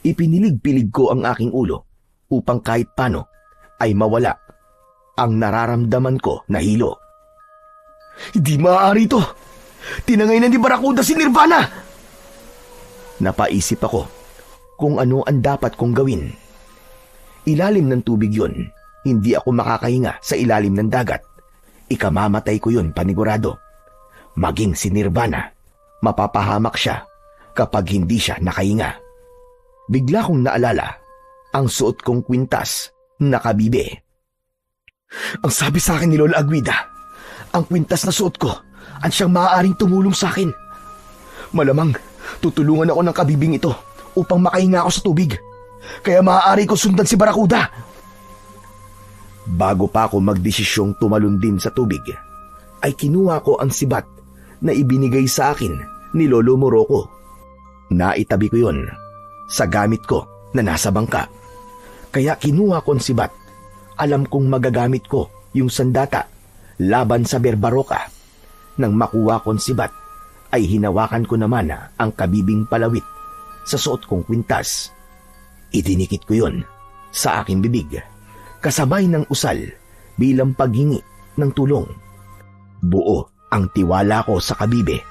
Ipinilig-pilig ko ang aking ulo upang kahit paano ay mawala ang nararamdaman ko na hilo. Hindi maaari ito. Tinangay na ni Barakuda si Nirvana. Napaisip ako kung ano ang dapat kong gawin. Ilalim ng tubig yun, hindi ako makakahinga sa ilalim ng dagat. Ikamamatay ko yun panigurado. Maging si Nirvana, mapapahamak siya kapag hindi siya nakahinga. Bigla kong naalala ang suot kong kwintas na kabibe. Ang sabi sa akin ni Lola Aguida, ang kwintas na suot ko ang siyang maaaring tumulong sa akin. Malamang tutulungan ako ng kabibing ito upang makahinga ako sa tubig. Kaya maaari ko sundan si Barakuda. Bago pa ako magdesisyong tumalon din sa tubig, ay kinuha ko ang sibat na ibinigay sa akin ni Lolo Morocco. Naitabi ko yon sa gamit ko na nasa bangka. Kaya kinuha ko ang sibat. Alam kong magagamit ko yung sandata laban sa Berbaroka. Nang makuha ko ang sibat, ay hinawakan ko naman ang kabibing palawit sa suot kong kwintas. Idinikit ko yon sa aking bibig, kasabay ng usal bilang paghingi ng tulong. Buo ang tiwala ko sa kabibe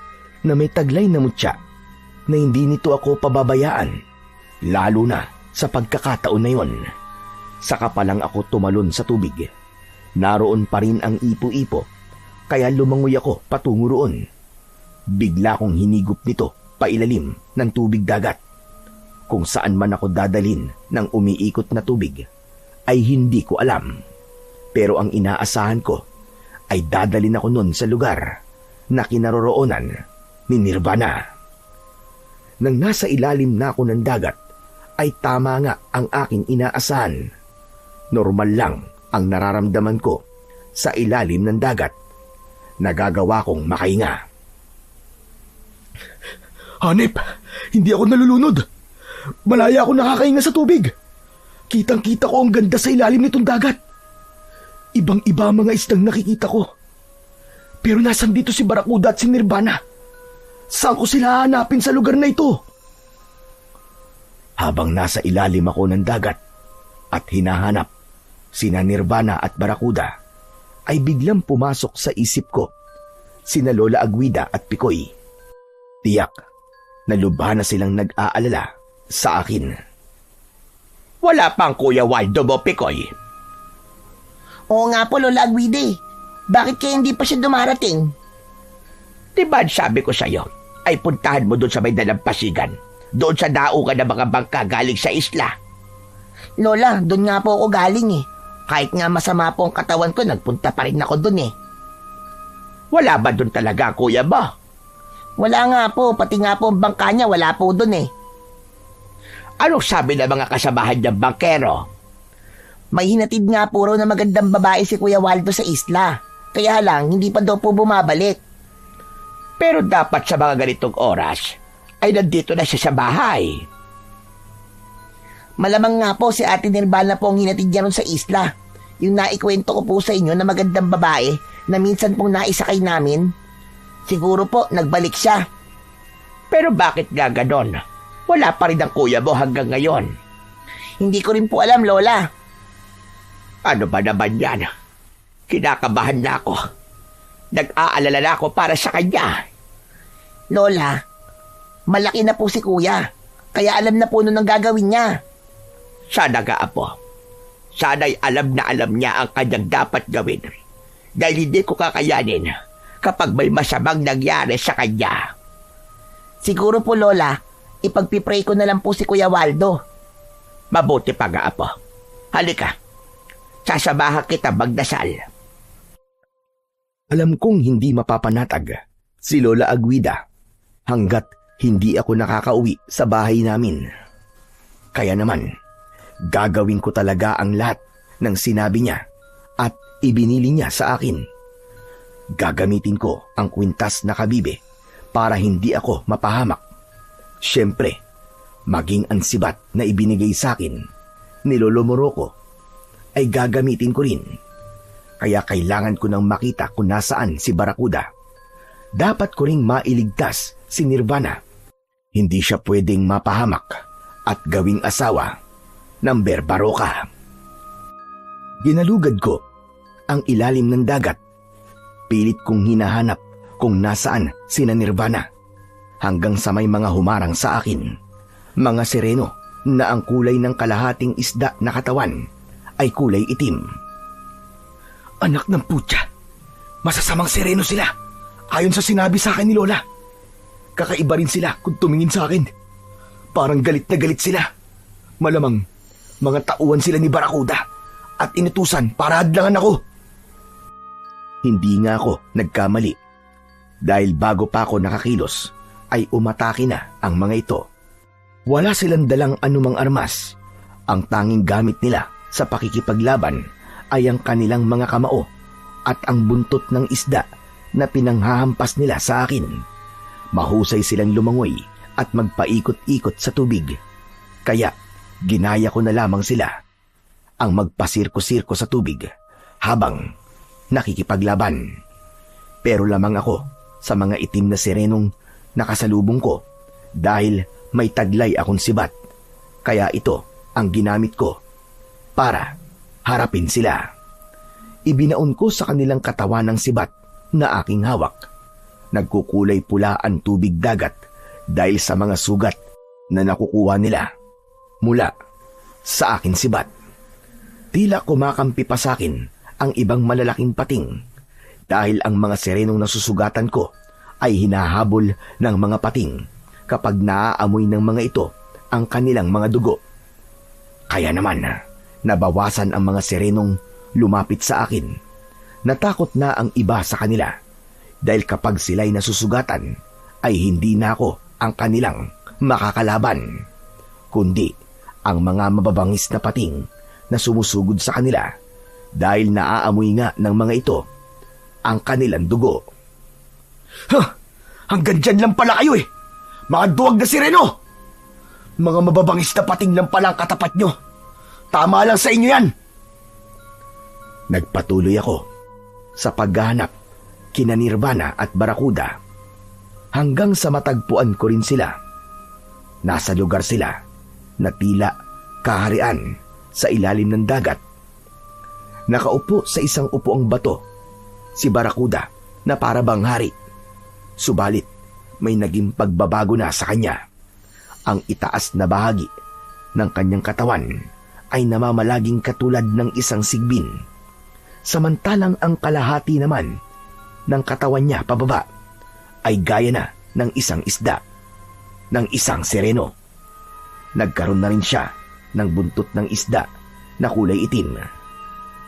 na may taglay na mutya na hindi nito ako pababayaan, lalo na sa pagkakataon na yon. Saka pa lang ako tumalon sa tubig. Naroon pa rin ang ipo-ipo, kaya lumangoy ako patungo roon. Bigla kong hinigop nito pailalim ng tubig dagat. Kung saan man ako dadalhin ng umiikot na tubig ay hindi ko alam. Pero ang inaasahan ko ay dadalhin ako nun sa lugar na kinaroroonan ni Nirvana. Nang nasa ilalim na ako ng dagat ay tama nga ang aking inaasahan. Normal lang ang nararamdaman ko sa ilalim ng dagat. Nagagawa kong makahinga. Hanep, hindi ako nalulunod. Malaya ako nakakahinga sa tubig. Kitang-kita ko ang ganda sa ilalim nitong dagat. Ibang-iba ang mga isdang nakikita ko. Pero nasan dito si Barakuda at si Nirvana? Saan ko sila hanapin sa lugar na ito? Habang nasa ilalim ako ng dagat at hinahanap sina Nirvana at Barakuda, ay biglang pumasok sa isip ko sina Lola Aguida at Picoy. Tiyak na lubha na silang nag-aalala sa akin. Wala pang Kuya Waldo mo, Picoy. Oo nga po, Lola Aguide. Bakit kaya hindi pa siya dumarating? Diba sabi ko sa'yo, ay puntahan mo doon sa may dalampasigan. Doon sa daungan ng mga bangka galing sa isla. Lola, doon nga po ako galing eh. Kahit nga masama po ang katawan ko, nagpunta pa rin ako dun eh. Wala ba dun talaga, kuya mo? Wala nga po, pati nga po ang bangka niya, wala po dun eh. Anong sabi ng mga kasamahan niyang bangkero? May hinatid nga po raw na magandang babae si Kuya Waldo sa isla. Kaya lang, hindi pa daw po bumabalik. Pero dapat sa mga ganitong oras, ay nandito na siya sa bahay. Malamang nga po si Ate Nirvana po ang hinatid niya ron sa isla. Yung naikwento ko po sa inyo na magandang babae na minsan pong naisakay namin. Siguro po, nagbalik siya. Pero bakit nga ganon? Wala pa rin ang kuya mo hanggang ngayon. Hindi ko rin po alam, Lola. Ano ba naman yan? Kinakabahan na ako. Nag-aalala na ako para sa kanya. Lola, malaki na po si Kuya. Kaya alam na po nun ang gagawin niya. Sana nga, apo. Sana'y alam na alam niya ang kanyang dapat gawin. Dahil hindi ko kakayanin kapag may masamang nangyari sa kanya. Siguro po, Lola, ipagpipray ko na lang po si Kuya Waldo. Mabuti pa nga, apo. Halika. Sasamahan kita magdasal. Alam kong hindi mapapanatag si Lola Aguida hanggat hindi ako nakakauwi sa bahay namin. Kaya naman, gagawin ko talaga ang lahat ng sinabi niya at ibinili niya sa akin. Gagamitin ko ang kwintas na kabibe para hindi ako mapahamak. Siyempre, maging ang sibat na ibinigay sa akin ni Lolo Morocco ay gagamitin ko rin. Kaya kailangan ko nang makita kung nasaan si Barracuda. Dapat ko ring mailigtas si Nirvana. Hindi siya pwedeng mapahamak at gawing asawa ng Berbaroka. Ginalugad ko ang ilalim ng dagat. Pilit kong hinahanap kung nasaan sina Nirvana hanggang sa may mga humarang sa akin. Mga sireno na ang kulay ng kalahating isda na katawan ay kulay itim. Anak ng putya, masasamang sireno sila. Ayon sa sinabi sa akin ni Lola. Kakaiba rin sila kung tumingin sa akin. Parang galit na galit sila. Malamang mga tauhan sila ni Barracuda at inutusan para hadlangan ako. Hindi nga ako nagkamali. Dahil bago pa ako nakakilos, ay umatake na ang mga ito. Wala silang dalang anumang armas. Ang tanging gamit nila sa pakikipaglaban ay ang kanilang mga kamao at ang buntot ng isda na pinanghahampas nila sa akin. Mahusay silang lumangoy at magpaikot-ikot sa tubig. Kaya ginaya ko na lamang sila ang magpasirko-sirko sa tubig habang nakikipaglaban. Pero lamang ako sa mga itim na sirenong nakasalubong ko dahil may taglay akong sibat. Kaya ito ang ginamit ko para harapin sila. Ibinaon ko sa kanilang katawan ng sibat na aking hawak. Nagkukulay pula ang tubig dagat dahil sa mga sugat na nakukuha nila mula sa akin sibat. Tila kumakampi pa sa akin ang ibang malalaking pating dahil ang mga sirenong nasusugatan ko ay hinahabol ng mga pating kapag naaamoy ng mga ito ang kanilang mga dugo. Kaya naman, nabawasan ang mga sirenong lumapit sa akin. Natakot na ang iba sa kanila dahil kapag sila'y nasusugatan ay hindi na ako ang kanilang makakalaban, kundi ang mga mababangis na pating na sumusugod sa kanila dahil naaamoy nga ng mga ito ang kanilang dugo. Hanggang dyan lang pala kayo eh! Mga duwag na sireno! Mga mababangis na pating lang pala ang katapat nyo. Tama lang sa inyo yan! Nagpatuloy ako sa paghahanap kina Nirvana at Barracuda hanggang sa matagpuan ko rin sila. Nasa lugar sila na tila kaharian sa ilalim ng dagat. Nakaupo sa isang upuang bato si Barracuda na para bang hari. Subalit may naging pagbabago na sa kanya. Ang itaas na bahagi ng kanyang katawan ay namamalaging katulad ng isang sigbin. Samantalang ang kalahati naman ng katawan niya pababa ay gaya na ng isang isda, ng isang sireno. Nagkaroon na rin siya ng buntot ng isda na kulay itim.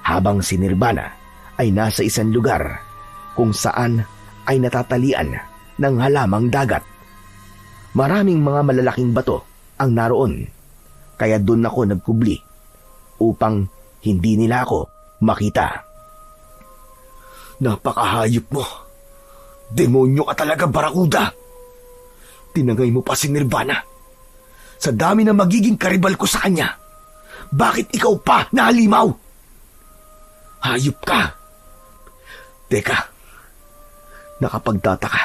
habang si Nirvana ay nasa isang lugar kung saan ay natatalian ng halamang dagat. Maraming mga malalaking bato ang naroon, kaya doon ako nagkubli upang hindi nila ako makita. Napakahayop mo. Demonyo ka talaga, Barakuda. Tinangay mo pa si Nirvana. Sa dami na magiging karibal ko sa kanya, bakit ikaw pa nahalimaw? Hayop ka. Teka, nakapagtataka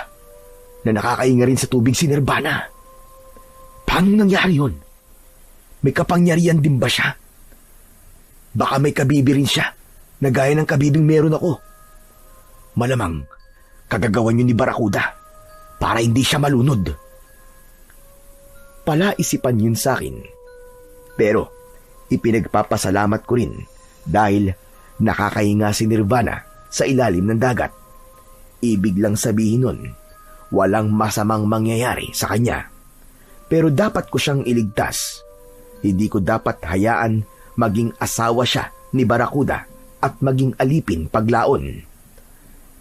na nakakainga rin sa tubig si Nirvana. Paano nangyari yun? May kapangyarihan din ba siya? Baka may kabibi rin siya na gaya ng kabibing meron ako. Malamang kagagawan yun ni Barakuda para hindi siya malunod. Palaisipan yun sa akin. Pero ipinagpapasalamat ko rin dahil nakakahinga si Nirvana sa ilalim ng dagat. Ibig lang sabihin nun, walang masamang mangyayari sa kanya. Pero dapat ko siyang iligtas. Hindi ko dapat hayaan maging asawa siya ni Barakuda at maging alipin paglaon.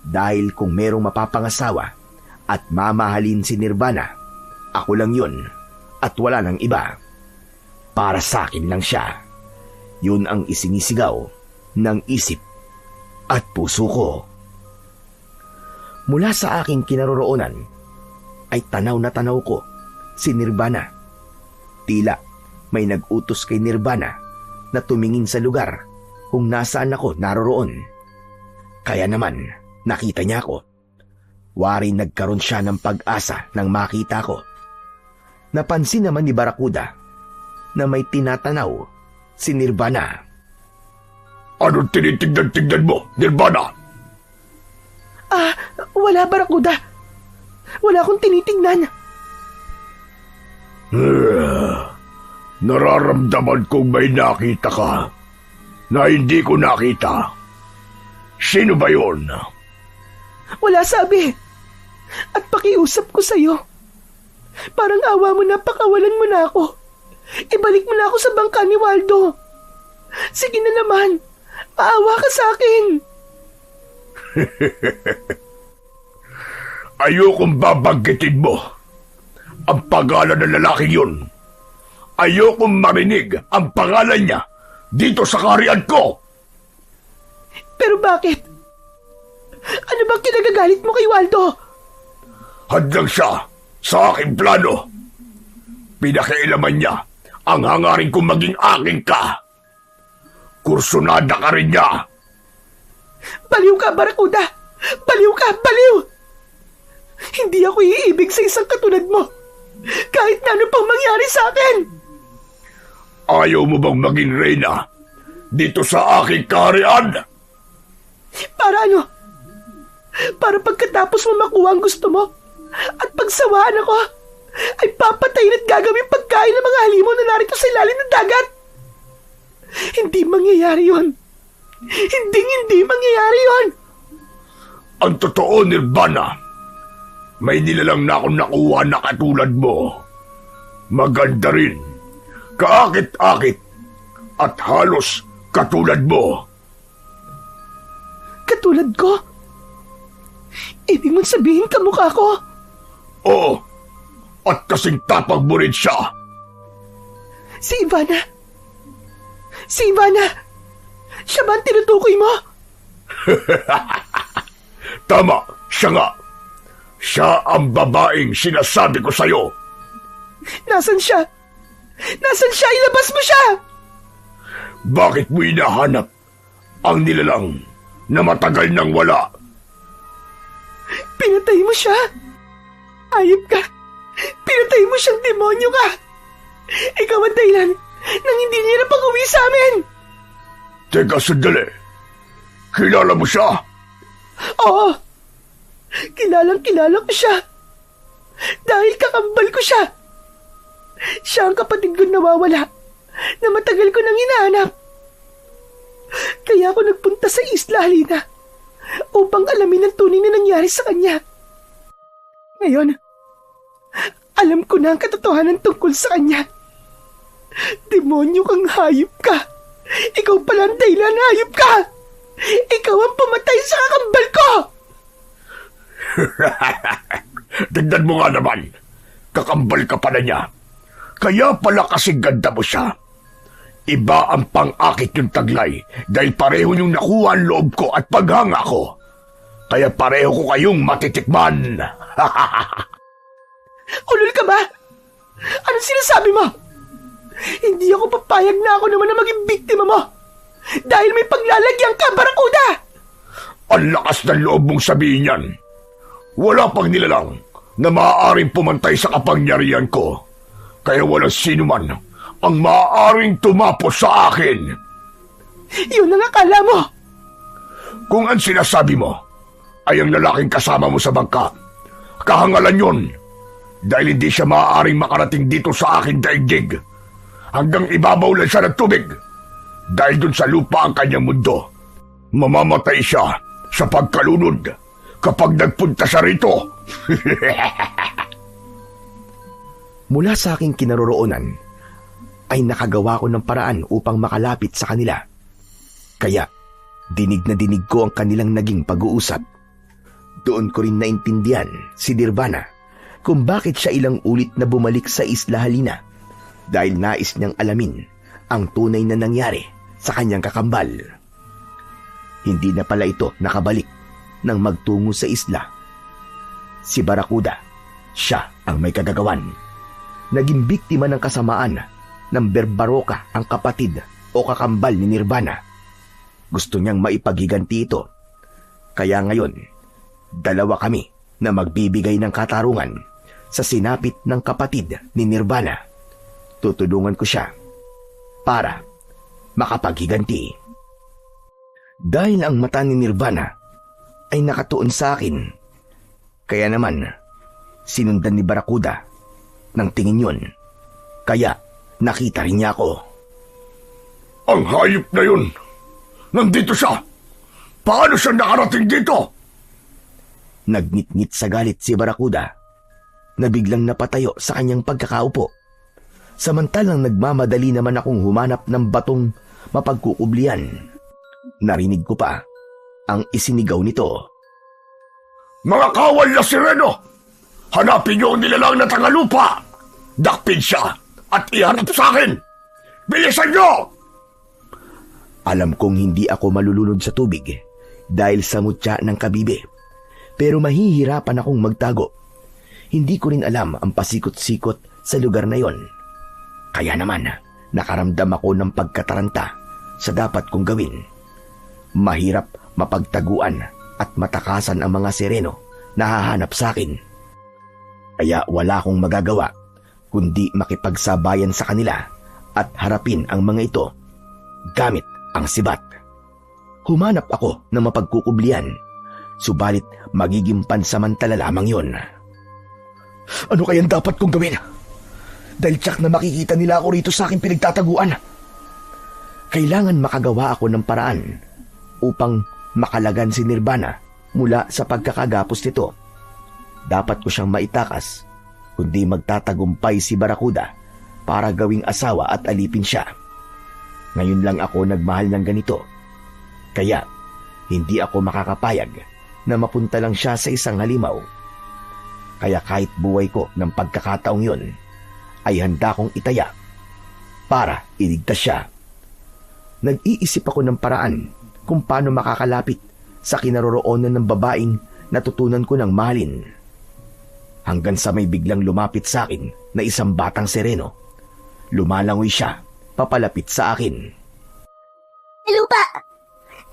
Dahil kung merong mapapangasawa at mamahalin si Nirvana, ako lang yun at wala nang iba. Para sa akin lang siya. Yun ang isinisigaw ng isip at puso ko. Mula sa aking kinaroroonan ay tanaw na tanaw ko si Nirvana. Tila may nag-utos kay Nirvana na tumingin sa lugar kung nasaan ako naroroon. Kaya naman nakita niya ako. Wari nagkaroon siya ng pag-asa nang makita ko. Napansin naman ni Barakuda na may tinatanaw si Nirvana. Anong tinitignan-tignan mo, Nirvana? Wala, Barakuda. Wala akong tinitingnan. Nararamdaman kong may nakita ka na hindi ko nakita. Sino ba yun? Wala, sabi. At pakiusap ko sa'yo. Parang awa mo na, pakawalan mo na ako. Ibalik mo na ako sa bangka ni Waldo. Sige na naman. Maawa ka sa akin. Ayokong babanggitin mo ang pangalan ng lalaking yun. Ayokong marinig ang pangalan niya dito sa kaharian ko. Pero bakit? Ano bang kinagagalit mo kay Waldo? Hadlang siya sa aking plano. Pinakailaman niya ang hangarin kong maging aking ka. Kursunada ka rin niya. Baliw ka, Barakuda! Baliw ka! Baliw! Hindi ako iibig sa isang katulad mo. Kahit na ano pang mangyari sa akin. Ayaw mo bang maging reyna dito sa aking kaharian? Para ano? Para pagkatapos mo makuha ang gusto mo at pagsawaan ako, ay papatayin at gagawin pagkain ng mga halimaw na narito sa ilalim ng dagat. Hindi mangyayari yun. Hindi mangyayari yun. Ang totoo, Nirvana, may nilalang na akong nakuha na katulad mo. Maganda rin, kaakit-akit, at halos katulad mo. Katulad ko? Ibig mong sabihin kamukha ko? Oo, at kasing tapag mo rin siya. Si Ivana? Si Ivana? Siya ba ang tinutukoy mo? Tama, siya nga. Siya ang babaeng sinasabi ko sa'yo. Nasaan siya? Nasaan siya? Ilabas mo siya! Bakit mo hinahanap ang nilalang na matagal nang wala? Pinatay mo siya? Ayop ka! Pinatay mo siyang demonyo ka! Ikaw ang dahilan nang hindi niya napag-uwi sa amin! Teka, sandali. Kilala mo siya? Oo! Kilalang-kilala ko siya. Dahil kakambal ko siya. Siya ang kapatid ko nawawala na matagal ko nang hinahanap. Kaya ako nagpunta sa Isla Halina upang alamin ang tunay na nangyari sa kanya. Ngayon, alam ko na ang katotohanan tungkol sa kanya. Demonyo kang hayop ka. Ikaw pala ang dahilan, hayop ka! Ikaw ang pumatay sa kakambal ko! Tignan mo nga naman, kakambal ka pa na niya. Kaya pala kasing ganda mo siya. Iba ang pang-akit yung taglay dahil pareho niyong nakuha ang loob ko at paghanga ko. Kaya pareho ko kayong matitikman. Ulol ka ba? Anong sinasabi mo? Hindi ako papayag na ako naman na maging biktima mo. Dahil may paglalagyan ka, barakuda! Ang lakas ng loob mong sabihin yan. Wala pang nilalang na maaaring pumantay sa kapangyarihan ko. Kaya walang sino man ang maaaring tumapos sa akin. Yun ang akala mo. Kung ang sinasabi mo ay ang lalaking kasama mo sa bangka, kahangalan yun. Dahil hindi siya maaaring makarating dito sa aking daigdig. Hanggang ibabaw lang siya ng tubig. Dahil dun sa lupa ang kanyang mundo. Mamamatay siya sa pagkalunod kapag nagpunta siya rito. Mula sa aking kinaroroonan, ay nakagawa ko ng paraan upang makalapit sa kanila. Kaya, dinig na dinig ko ang kanilang naging pag-uusap. Doon ko rin naintindihan si Nirvana kung bakit siya ilang ulit na bumalik sa Isla Halina dahil nais niyang alamin ang tunay na nangyari sa kanyang kakambal. Hindi na pala ito nakabalik nang magtungo sa isla. Si Barakuda, siya ang may kagagawan. Naging biktima ng kasamaan ng Berbaroka ang kapatid o kakambal ni Nirvana. Gusto niyang maipaghiganti ito. Kaya ngayon, dalawa kami na magbibigay ng katarungan sa sinapit ng kapatid ni Nirvana. Tutulungan ko siya para makapaghiganti. Dahil ang mata ni Nirvana ay nakatuon sa akin, kaya naman sinundan ni Barakuda ng tingin yun. Kaya nakita rin niya ako. Ang hayop na yun! Nandito siya! Paano siya nakarating dito? Nagnitngit sa galit si Barakuda na biglang napatayo sa kanyang pagkakaupo. Samantalang nagmamadali naman akong humanap ng batong mapagkukublian. Narinig ko pa ang isinigaw nito. Mga kawal na sireno! Hanapin niyo ang nilalang na tagalupa! Dakpin siya at iharap sa akin! Bilisan niyo! Alam kong hindi ako malulunod sa tubig dahil sa mutya ng kabibe. Pero mahihirapan akong magtago. Hindi ko rin alam ang pasikot-sikot sa lugar na yon. Kaya naman, nakaramdam ako ng pagkataranta sa dapat kong gawin. Mahirap mapagtaguan at matakasan ang mga sireno na hahanap sa akin. Kaya wala akong magagawa kundi makipagsabayan sa kanila at harapin ang mga ito gamit ang sibat. Humanap ako ng mapagkukublian, subalit magiging pansamantala lamang yon. Ano kayang dapat kong gawin? Dahil tsak na makikita nila ako rito sa aking pinagtataguan. Kailangan makagawa ako ng paraan upang makalagan si Nirvana mula sa pagkakagapos nito. Dapat ko siyang maitakas, kundi magtatagumpay si Barakuda para gawing asawa at alipin siya. Ngayon lang ako nagmahal ng ganito. Kaya, hindi ako makakapayag na mapunta lang siya sa isang halimaw. Kaya kahit buhay ko ng pagkakataong yon, ay handa kong itaya para iligtas siya. Nag-iisip ako ng paraan kung paano makakalapit sa kinaroroonan ng babaeng natutunan ko ng mahalin. Hanggang sa may biglang lumapit sa akin na isang batang sereno. Lumalangoy siya papalapit sa akin. Tagalupa!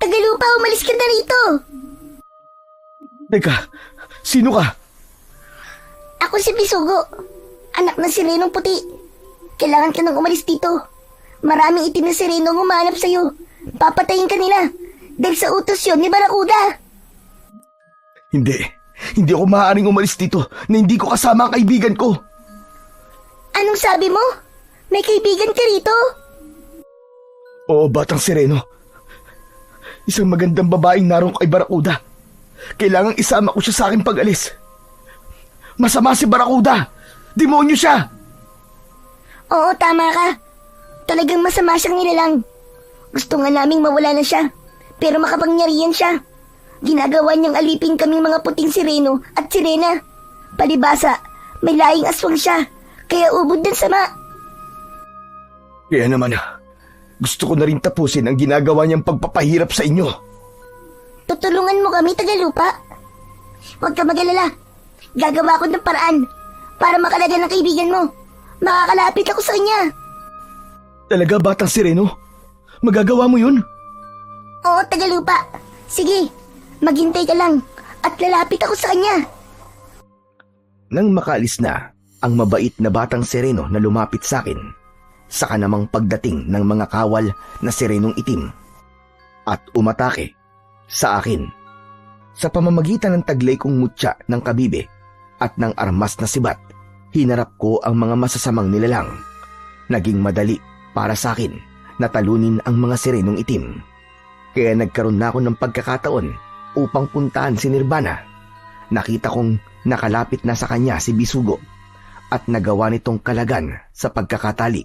Tagalupa, umalis ka na rito! Teka, sino ka? Ako si Bisugo, anak ng sirenong puti. Kailangan ka nang umalis dito. Maraming itim na sirenong humanap sa'yo. Papatayin ka nila dahil sa utos yun ni Barakuda. Hindi ako maaaring umalis dito na hindi ko kasama ang kaibigan ko. Anong sabi mo? May kaibigan ka rito? Oo, batang sereno. Isang magandang babaeng naroon kay Barakuda. Kailangang isama ko siya sa aking pag-alis. Masama si Barakuda. Demonyo siya. Oo, tama ka. Talagang masama siyang nilalang. Gusto nga naming mawala na siya, pero makapangyarihan siya. Ginagawa niyang alipin kaming mga puting sireno at sirena. Palibasa, may laing aswang siya, kaya ubod ng sama. Kaya naman, gusto ko na rin tapusin ang ginagawa niyang pagpapahirap sa inyo. Tutulungan mo kami, Tagalupa. Huwag ka mag-alala. Gagawa ko ng paraan para makalaga ng kaibigan mo. Makakalapit ako sa kanya. Talaga, Batang Sireno? Magagawa mo yun? Oo, Tagalupa. Sige, maghintay ka lang at lalapit ako sa kanya. Nang makaalis na ang mabait na Batang Sireno na lumapit sa akin, saka namang pagdating ng mga kawal na sirenong itim at umatake sa akin. Sa pamamagitan ng taglay kong mutya ng kabibe at ng armas na sibat, hinarap ko ang mga masasamang nilalang. Naging madali para sa akin na talunin ang mga sirenong itim. Kaya nagkaroon na ako ng pagkakataon upang puntahan si Nirvana. Nakita kong nakalapit na sa kanya si Bisugo at nagawa nitong kalagan sa pagkakatali.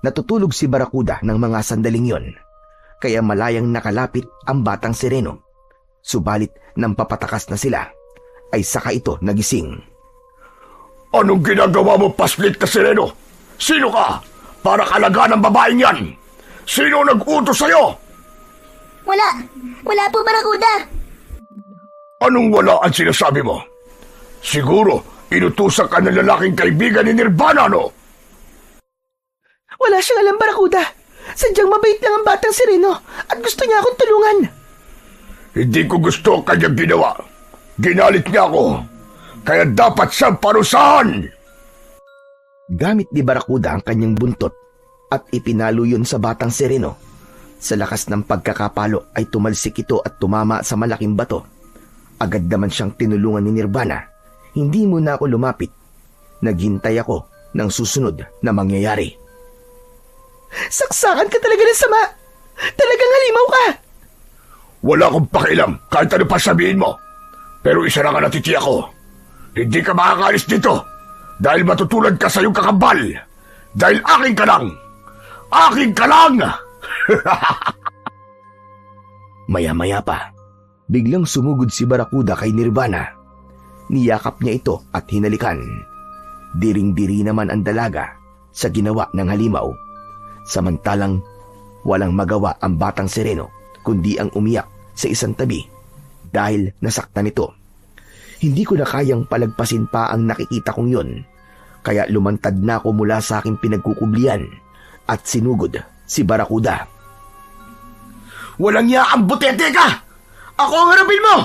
Natutulog si Barakuda ng mga sandaling yon, kaya malayang nakalapit ang Batang Sireno. Subalit nang papatakas na sila, ay saka ito nagising. Anong ginagawa mo, paslit na sireno? Sino ka? Para kalagaan ang babaeng yan? Sino nag-utos sa'yo? Wala po, Barakuda. Anong wala ang sinasabi mo? Siguro, inutusan ka ng lalaking kaibigan ni Nirvana, no? Wala siyang alam, Barakuda. Sadyang mabait lang ang Batang Sireno at gusto niya akong tulungan. Hindi ko gusto ang kanyang ginawa. Ginalit niya ako. Kaya dapat siyang parusahan. Gamit ni Barakuda ang kanyang buntot at ipinalo yun sa Batang Sireno. Sa lakas ng pagkakapalo ay tumalsik ito at tumama sa malaking bato. Agad naman siyang tinulungan ni Nirvana. Hindi muna ako lumapit. Naghintay ako ng susunod na mangyayari. Saksakan ka talaga ng sama. Talagang halimaw ka. Wala akong pakialam kahit ano pa sabihin mo. Pero isa lang ang natitiyak ko. Hindi ka makakaalis dito dahil matutulad ka sa iyong kakambal. Dahil akin ka lang. Akin ka lang! Maya-maya pa, biglang sumugod si Barakuda kay Nirvana. Niyakap niya ito at hinalikan. Diring-diri naman ang dalaga sa ginawa ng halimaw. Samantalang walang magawa ang Batang Sireno kundi ang umiyak sa isang tabi dahil nasaktan ito. Hindi ko na kayang palagpasin pa ang nakikita kong yon, kaya lumantad na ako mula sa aking pinagkukublian at sinugod si Barakuda. Walang yaang butete ka! Ako ang harapin mo!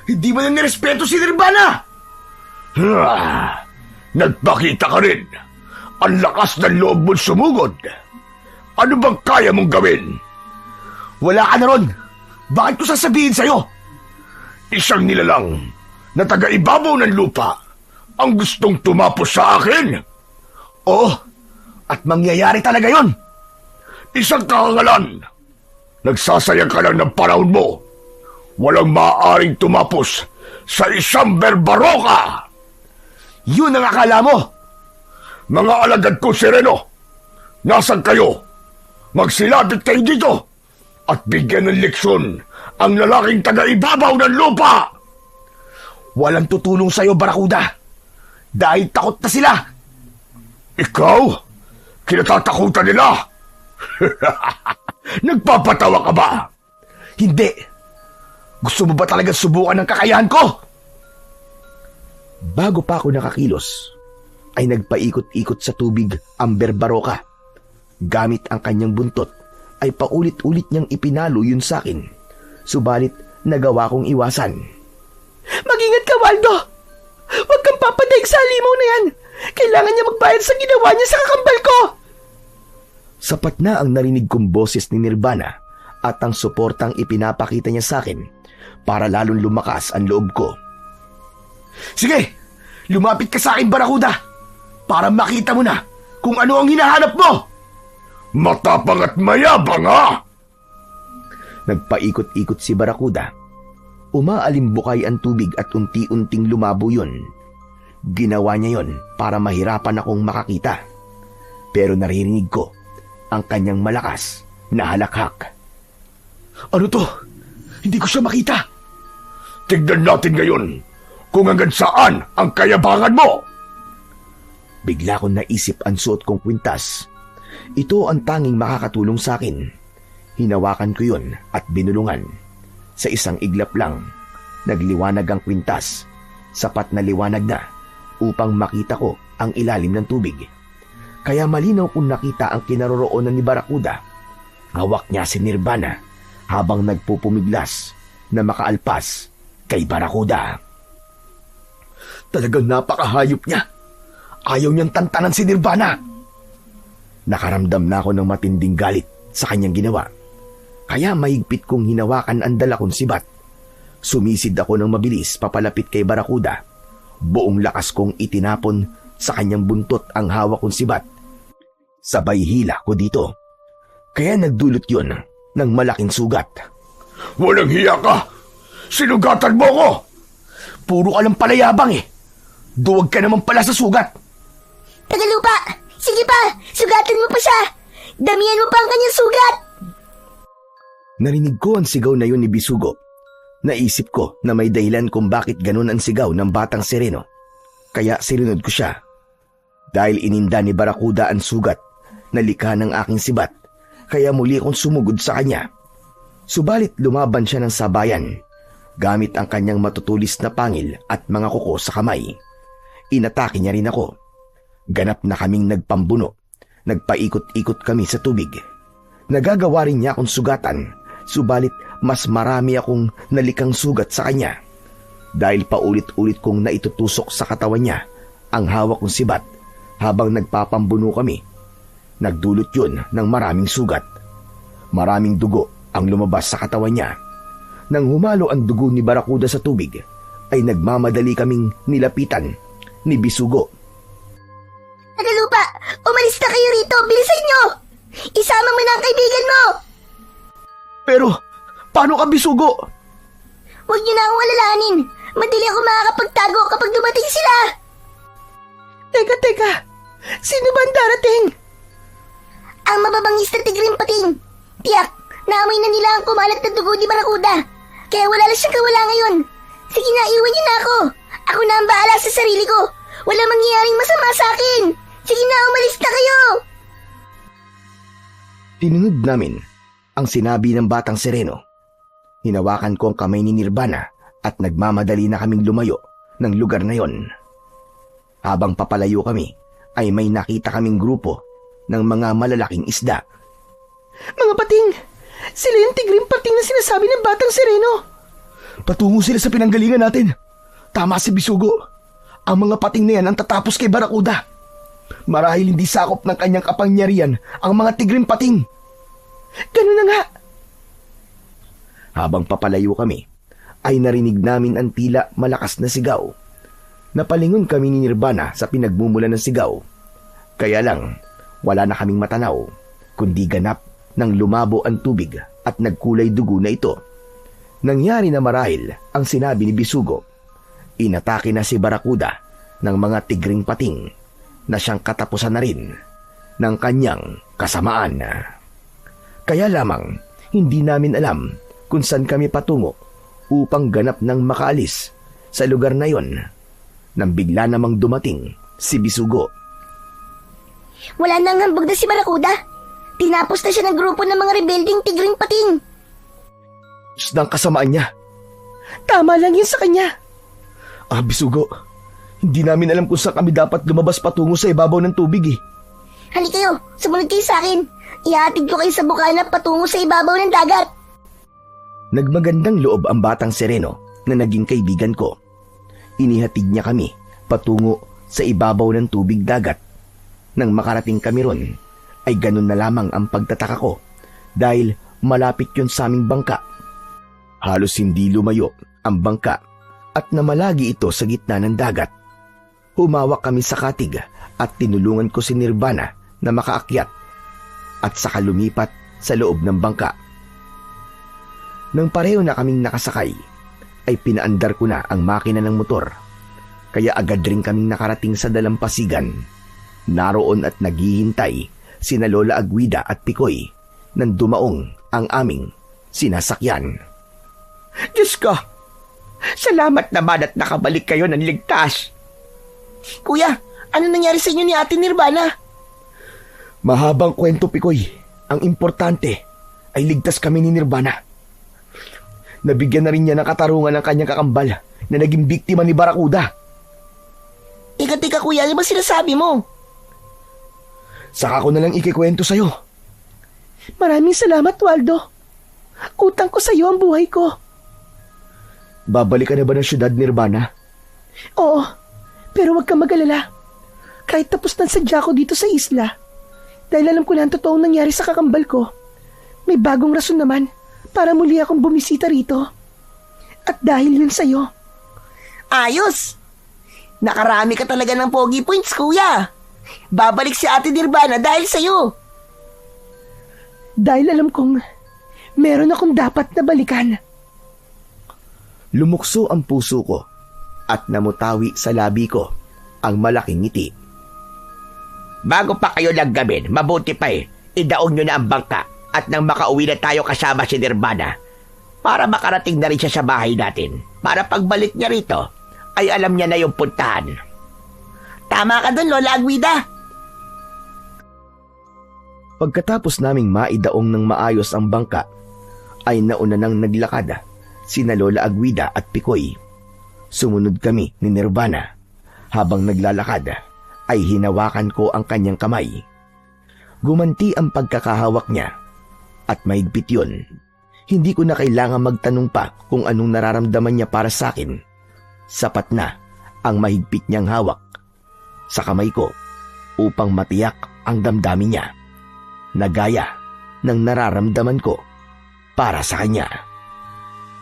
Hindi mo na nirespeto si Nirvana! Nagpakita ka rin! Ang lakas ng loob mo sumugod! Ano bang kaya mong gawin? Wala ka na ron! Bakit ko sasabihin sa'yo? Isang nilalang na taga-ibabaw ng lupa ang gustong tumapos sa akin. Oo, at mangyayari talaga yon. Isang kahangalan. Nagsasayang ka lang ng panahon mo. Walang maaaring tumapos sa isang berbaroka. Yun ang akala mo! Mga alagad ko, Sireno, nasan kayo? Magsilapit kayo dito at bigyan ng leksyon ang lalaking taga-ibabaw ng lupa. Walang tutulong sa'yo, Barakuda, dahil takot na sila. Ikaw? Kinatatakutan nila? Nagpapatawa ka ba? Hindi. Gusto mo ba talaga subukan ng kakayahan ko? Bago pa ako nakakilos, ay nagpaikot-ikot sa tubig ang berbaroka. Gamit ang kanyang buntot, ay paulit-ulit niyang ipinalo yun sa akin. Subalit, nagawa kong iwasan. Mag-ingat ka, Waldo. Huwag kang papadaig sa halimaw na yan. Kailangan niya magbayad sa ginawa niya sa kakambal ko. Sapat na ang narinig kong boses ni Nirvana at ang suportang ipinapakita niya sa akin para lalong lumakas ang loob ko. Sige, lumapit ka sa akin, Barakuda, para makita mo na kung ano ang hinahanap mo. Matapang at mayabang, ha? Nagpaikot-ikot si Barakuda. Umaalimbukay ang tubig at unti-unting lumabo yun. Ginawa niya yon para mahirapan akong makakita. Pero naririnig ko ang kanyang malakas na halakhak. Ano to? Hindi ko siya makita. Tignan natin ngayon kung hanggang saan ang kayabangan mo. Bigla kong naisip ang suot kong kwintas. Ito ang tanging makakatulong sa akin. Hinawakan ko yun at binulungan. Sa isang iglap lang, nagliwanag ang kwintas. Sapat na liwanag na upang makita ko ang ilalim ng tubig. Kaya malinaw kong nakita ang kinaroroonan ni Barracuda. Hawak niya si Nirvana habang nagpupumiglas na makaalpas kay Barracuda. Talagang napakahayop niya. Ayaw niyang tantanan si Nirvana. Nakaramdam na ako ng matinding galit sa kanyang ginawa. Kaya mahigpit kong hinawakan ang dala kong sibat. Sumisid ako ng mabilis papalapit kay Barracuda. Buong lakas kong itinapon sa kanyang buntot ang hawak kong sibat. Sabay hila ko dito. Kaya nagdulot yun ng malaking sugat. Walang hiya ka! Sinugatan mo ko! Puro ka lang palayabang eh. Duwag ka naman pala sa sugat. Tagalupa! Sige pa! Sugatan mo pa siya! Damihan mo pa ang kanyang sugat! Narinig ko ang sigaw na yun ni Bisugo. Naisip ko na may dahilan kung bakit ganun ang sigaw ng batang Sereno. Kaya sinunod ko siya. Dahil ininda ni Barracuda ang sugat na likha ng aking sibat, kaya muli akong sumugod sa kanya. Subalit lumaban siya ng sabayan, gamit ang kanyang matutulis na pangil at mga kuko sa kamay. Inatake niya rin ako. Ganap na kaming nagpambuno. Nagpaikot-ikot kami sa tubig. Nagagawa rin niya akong sugatan, subalit mas marami akong nalikang sugat sa kanya. Dahil paulit-ulit kong naitutusok sa katawan niya ang hawak kong sibat habang nagpapambuno kami. Nagdulot yun ng maraming sugat. Maraming dugo ang lumabas sa katawan niya. Nang humalo ang dugo ni Barracuda sa tubig, ay nagmamadali kaming nilapitan ni Bisugo. Tagalupa! Umalis na kayo rito! Bilisan nyo! Isama mo na ang kaibigan mo! Pero, paano ka, Bisugo? Huwag niyo na akong alalahanin. Madali ako makakapagtago kapag dumating sila. Teka! Sino ba ang darating? Ang mababangis na tigring pating. Tiyak, naamoy na nila ang kumalat na dugo ni Barracuda. Kaya wala na siyang kawala ngayon. Sige na, iwan niyo na ako. Ako na ang bahala sa sarili ko. Wala mangyayaring masama sa akin. Sige na, umalis na kayo. Tinunod namin ang sinabi ng batang Sereno. Hinawakan ko ang kamay ni Nirvana at nagmamadali na kaming lumayo ng lugar na yon. Habang papalayo kami, ay may nakita kaming grupo ng mga malalaking isda. Mga pating! Sila yung tigring pating na sinasabi ng batang Sereno. Patungo sila sa pinanggalingan natin. Tama si Bisugo. Ang mga pating na yan ang tatapos kay Barracuda. Marahil hindi sakop ng kanyang kapangyarihan ang mga tigring pating. Ganun na nga. Habang papalayo kami, ay narinig namin ang tila malakas na sigaw. Napalingon kami ni Nirvana sa pinagmumulan ng sigaw. Kaya lang, wala na kaming matanaw, kundi ganap nang lumabo ang tubig at nagkulay dugo na ito. Nangyari na marahil ang sinabi ni Bisugo. Inatake na si Barracuda ng mga tigring pating na siyang katapusan na rin ng kanyang kasamaan. Kaya lamang, hindi namin alam kung saan kami patungo upang ganap ng makaalis sa lugar na yon nang bigla namang dumating si Bisugo. Wala nang hambog na si Barracuda. Tinapos na siya ng grupo ng mga rebelding tigring pating. Isang kasamaan niya. Tama lang yun sa kanya. Bisugo, hindi namin alam kung saan kami dapat lumabas patungo sa ibabaw ng tubig eh. Hali kayo, sumunod kayo sa akin. Ihatid ko kayo sa bukana patungo sa ibabaw ng dagat. Nagmagandang loob ang batang Sereno na naging kaibigan ko. Inihatid niya kami patungo sa ibabaw ng tubig dagat. Nang makarating kami ron, ay ganun na lamang ang pagtataka ko dahil malapit yun sa aming bangka. Halos hindi lumayo ang bangka at namalagi ito sa gitna ng dagat. Humawak kami sa katig at tinulungan ko si Nirvana na makaakyat at saka lumipat sa loob ng bangka. Nang pareho na kaming nakasakay, ay pinaandar ko na ang makina ng motor. Kaya agad rin kaming nakarating sa dalampasigan. Naroon at naghihintay sina Lola Aguida at Picoy nang dumaong ang aming sinasakyan. Diyos ko, salamat naman at nakabalik kayo ng ligtas. Kuya, ano nangyari sa inyo ni Ate Nirvana? Mahabang kwento, Pikoy. Ang importante ay ligtas kami ni Nirvana. Nabigyan na rin niya ng katarungan ng kanyang kakambal na naging biktima ni Barakuda. Ika kuya, ano ba sinasabi mo? Saka ko na lang ikikwento sa'yo. Maraming salamat, Waldo. Utang ko sa iyo ang buhay ko. Babalik ka na ba ng syudad, Nirvana? Oo, pero huwag kang mag-alala. Kahit tapos na sadya ko dito sa isla, dahil alam ko na ang totoong nangyari sa kakambal ko, may bagong rason naman para muli akong bumisita rito. At dahil yun sa'yo. Ayos! Nakarami ka talaga ng pogi points, kuya. Babalik si Ate Nirvana dahil sa'yo. Dahil alam kong meron akong dapat na balikan. Lumukso ang puso ko at namutawi sa labi ko ang malaking ngiti. Bago pa kayo naggamin, mabuti pa idaong nyo na ang bangka at nang makauwi na tayo kasama si Nirvana para makarating na rin siya sa bahay natin. Para pagbalik niya rito, ay alam niya na yung puntahan. Tama ka dun, Lola Agwida. Pagkatapos naming maidaong ng maayos ang bangka, ay nauna nang naglakad sina Lola Agwida at Pikoy. Sumunod kami ni Nirvana. Habang naglalakad, ay hinawakan ko ang kanyang kamay. Gumanti ang pagkakahawak niya at mahigpit yun. Hindi ko na kailangan magtanong pa kung anong nararamdaman niya para sa akin. Sapat na ang mahigpit niyang hawak sa kamay ko upang matiyak ang damdamin niya na gaya ng nararamdaman ko para sa kanya.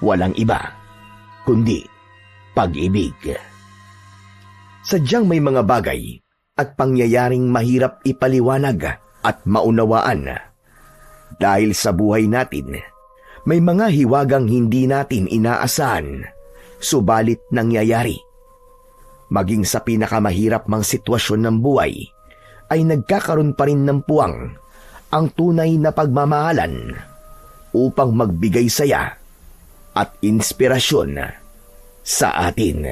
Walang iba kundi pag-ibig. Sadyang may mga bagay at pangyayaring mahirap ipaliwanag at maunawaan. Dahil sa buhay natin, may mga hiwagang hindi natin inaasahan, subalit nangyayari. Maging sa pinakamahirap mang sitwasyon ng buhay, ay nagkakaroon pa rin ng puwang ang tunay na pagmamahalan upang magbigay saya at inspirasyon sa atin.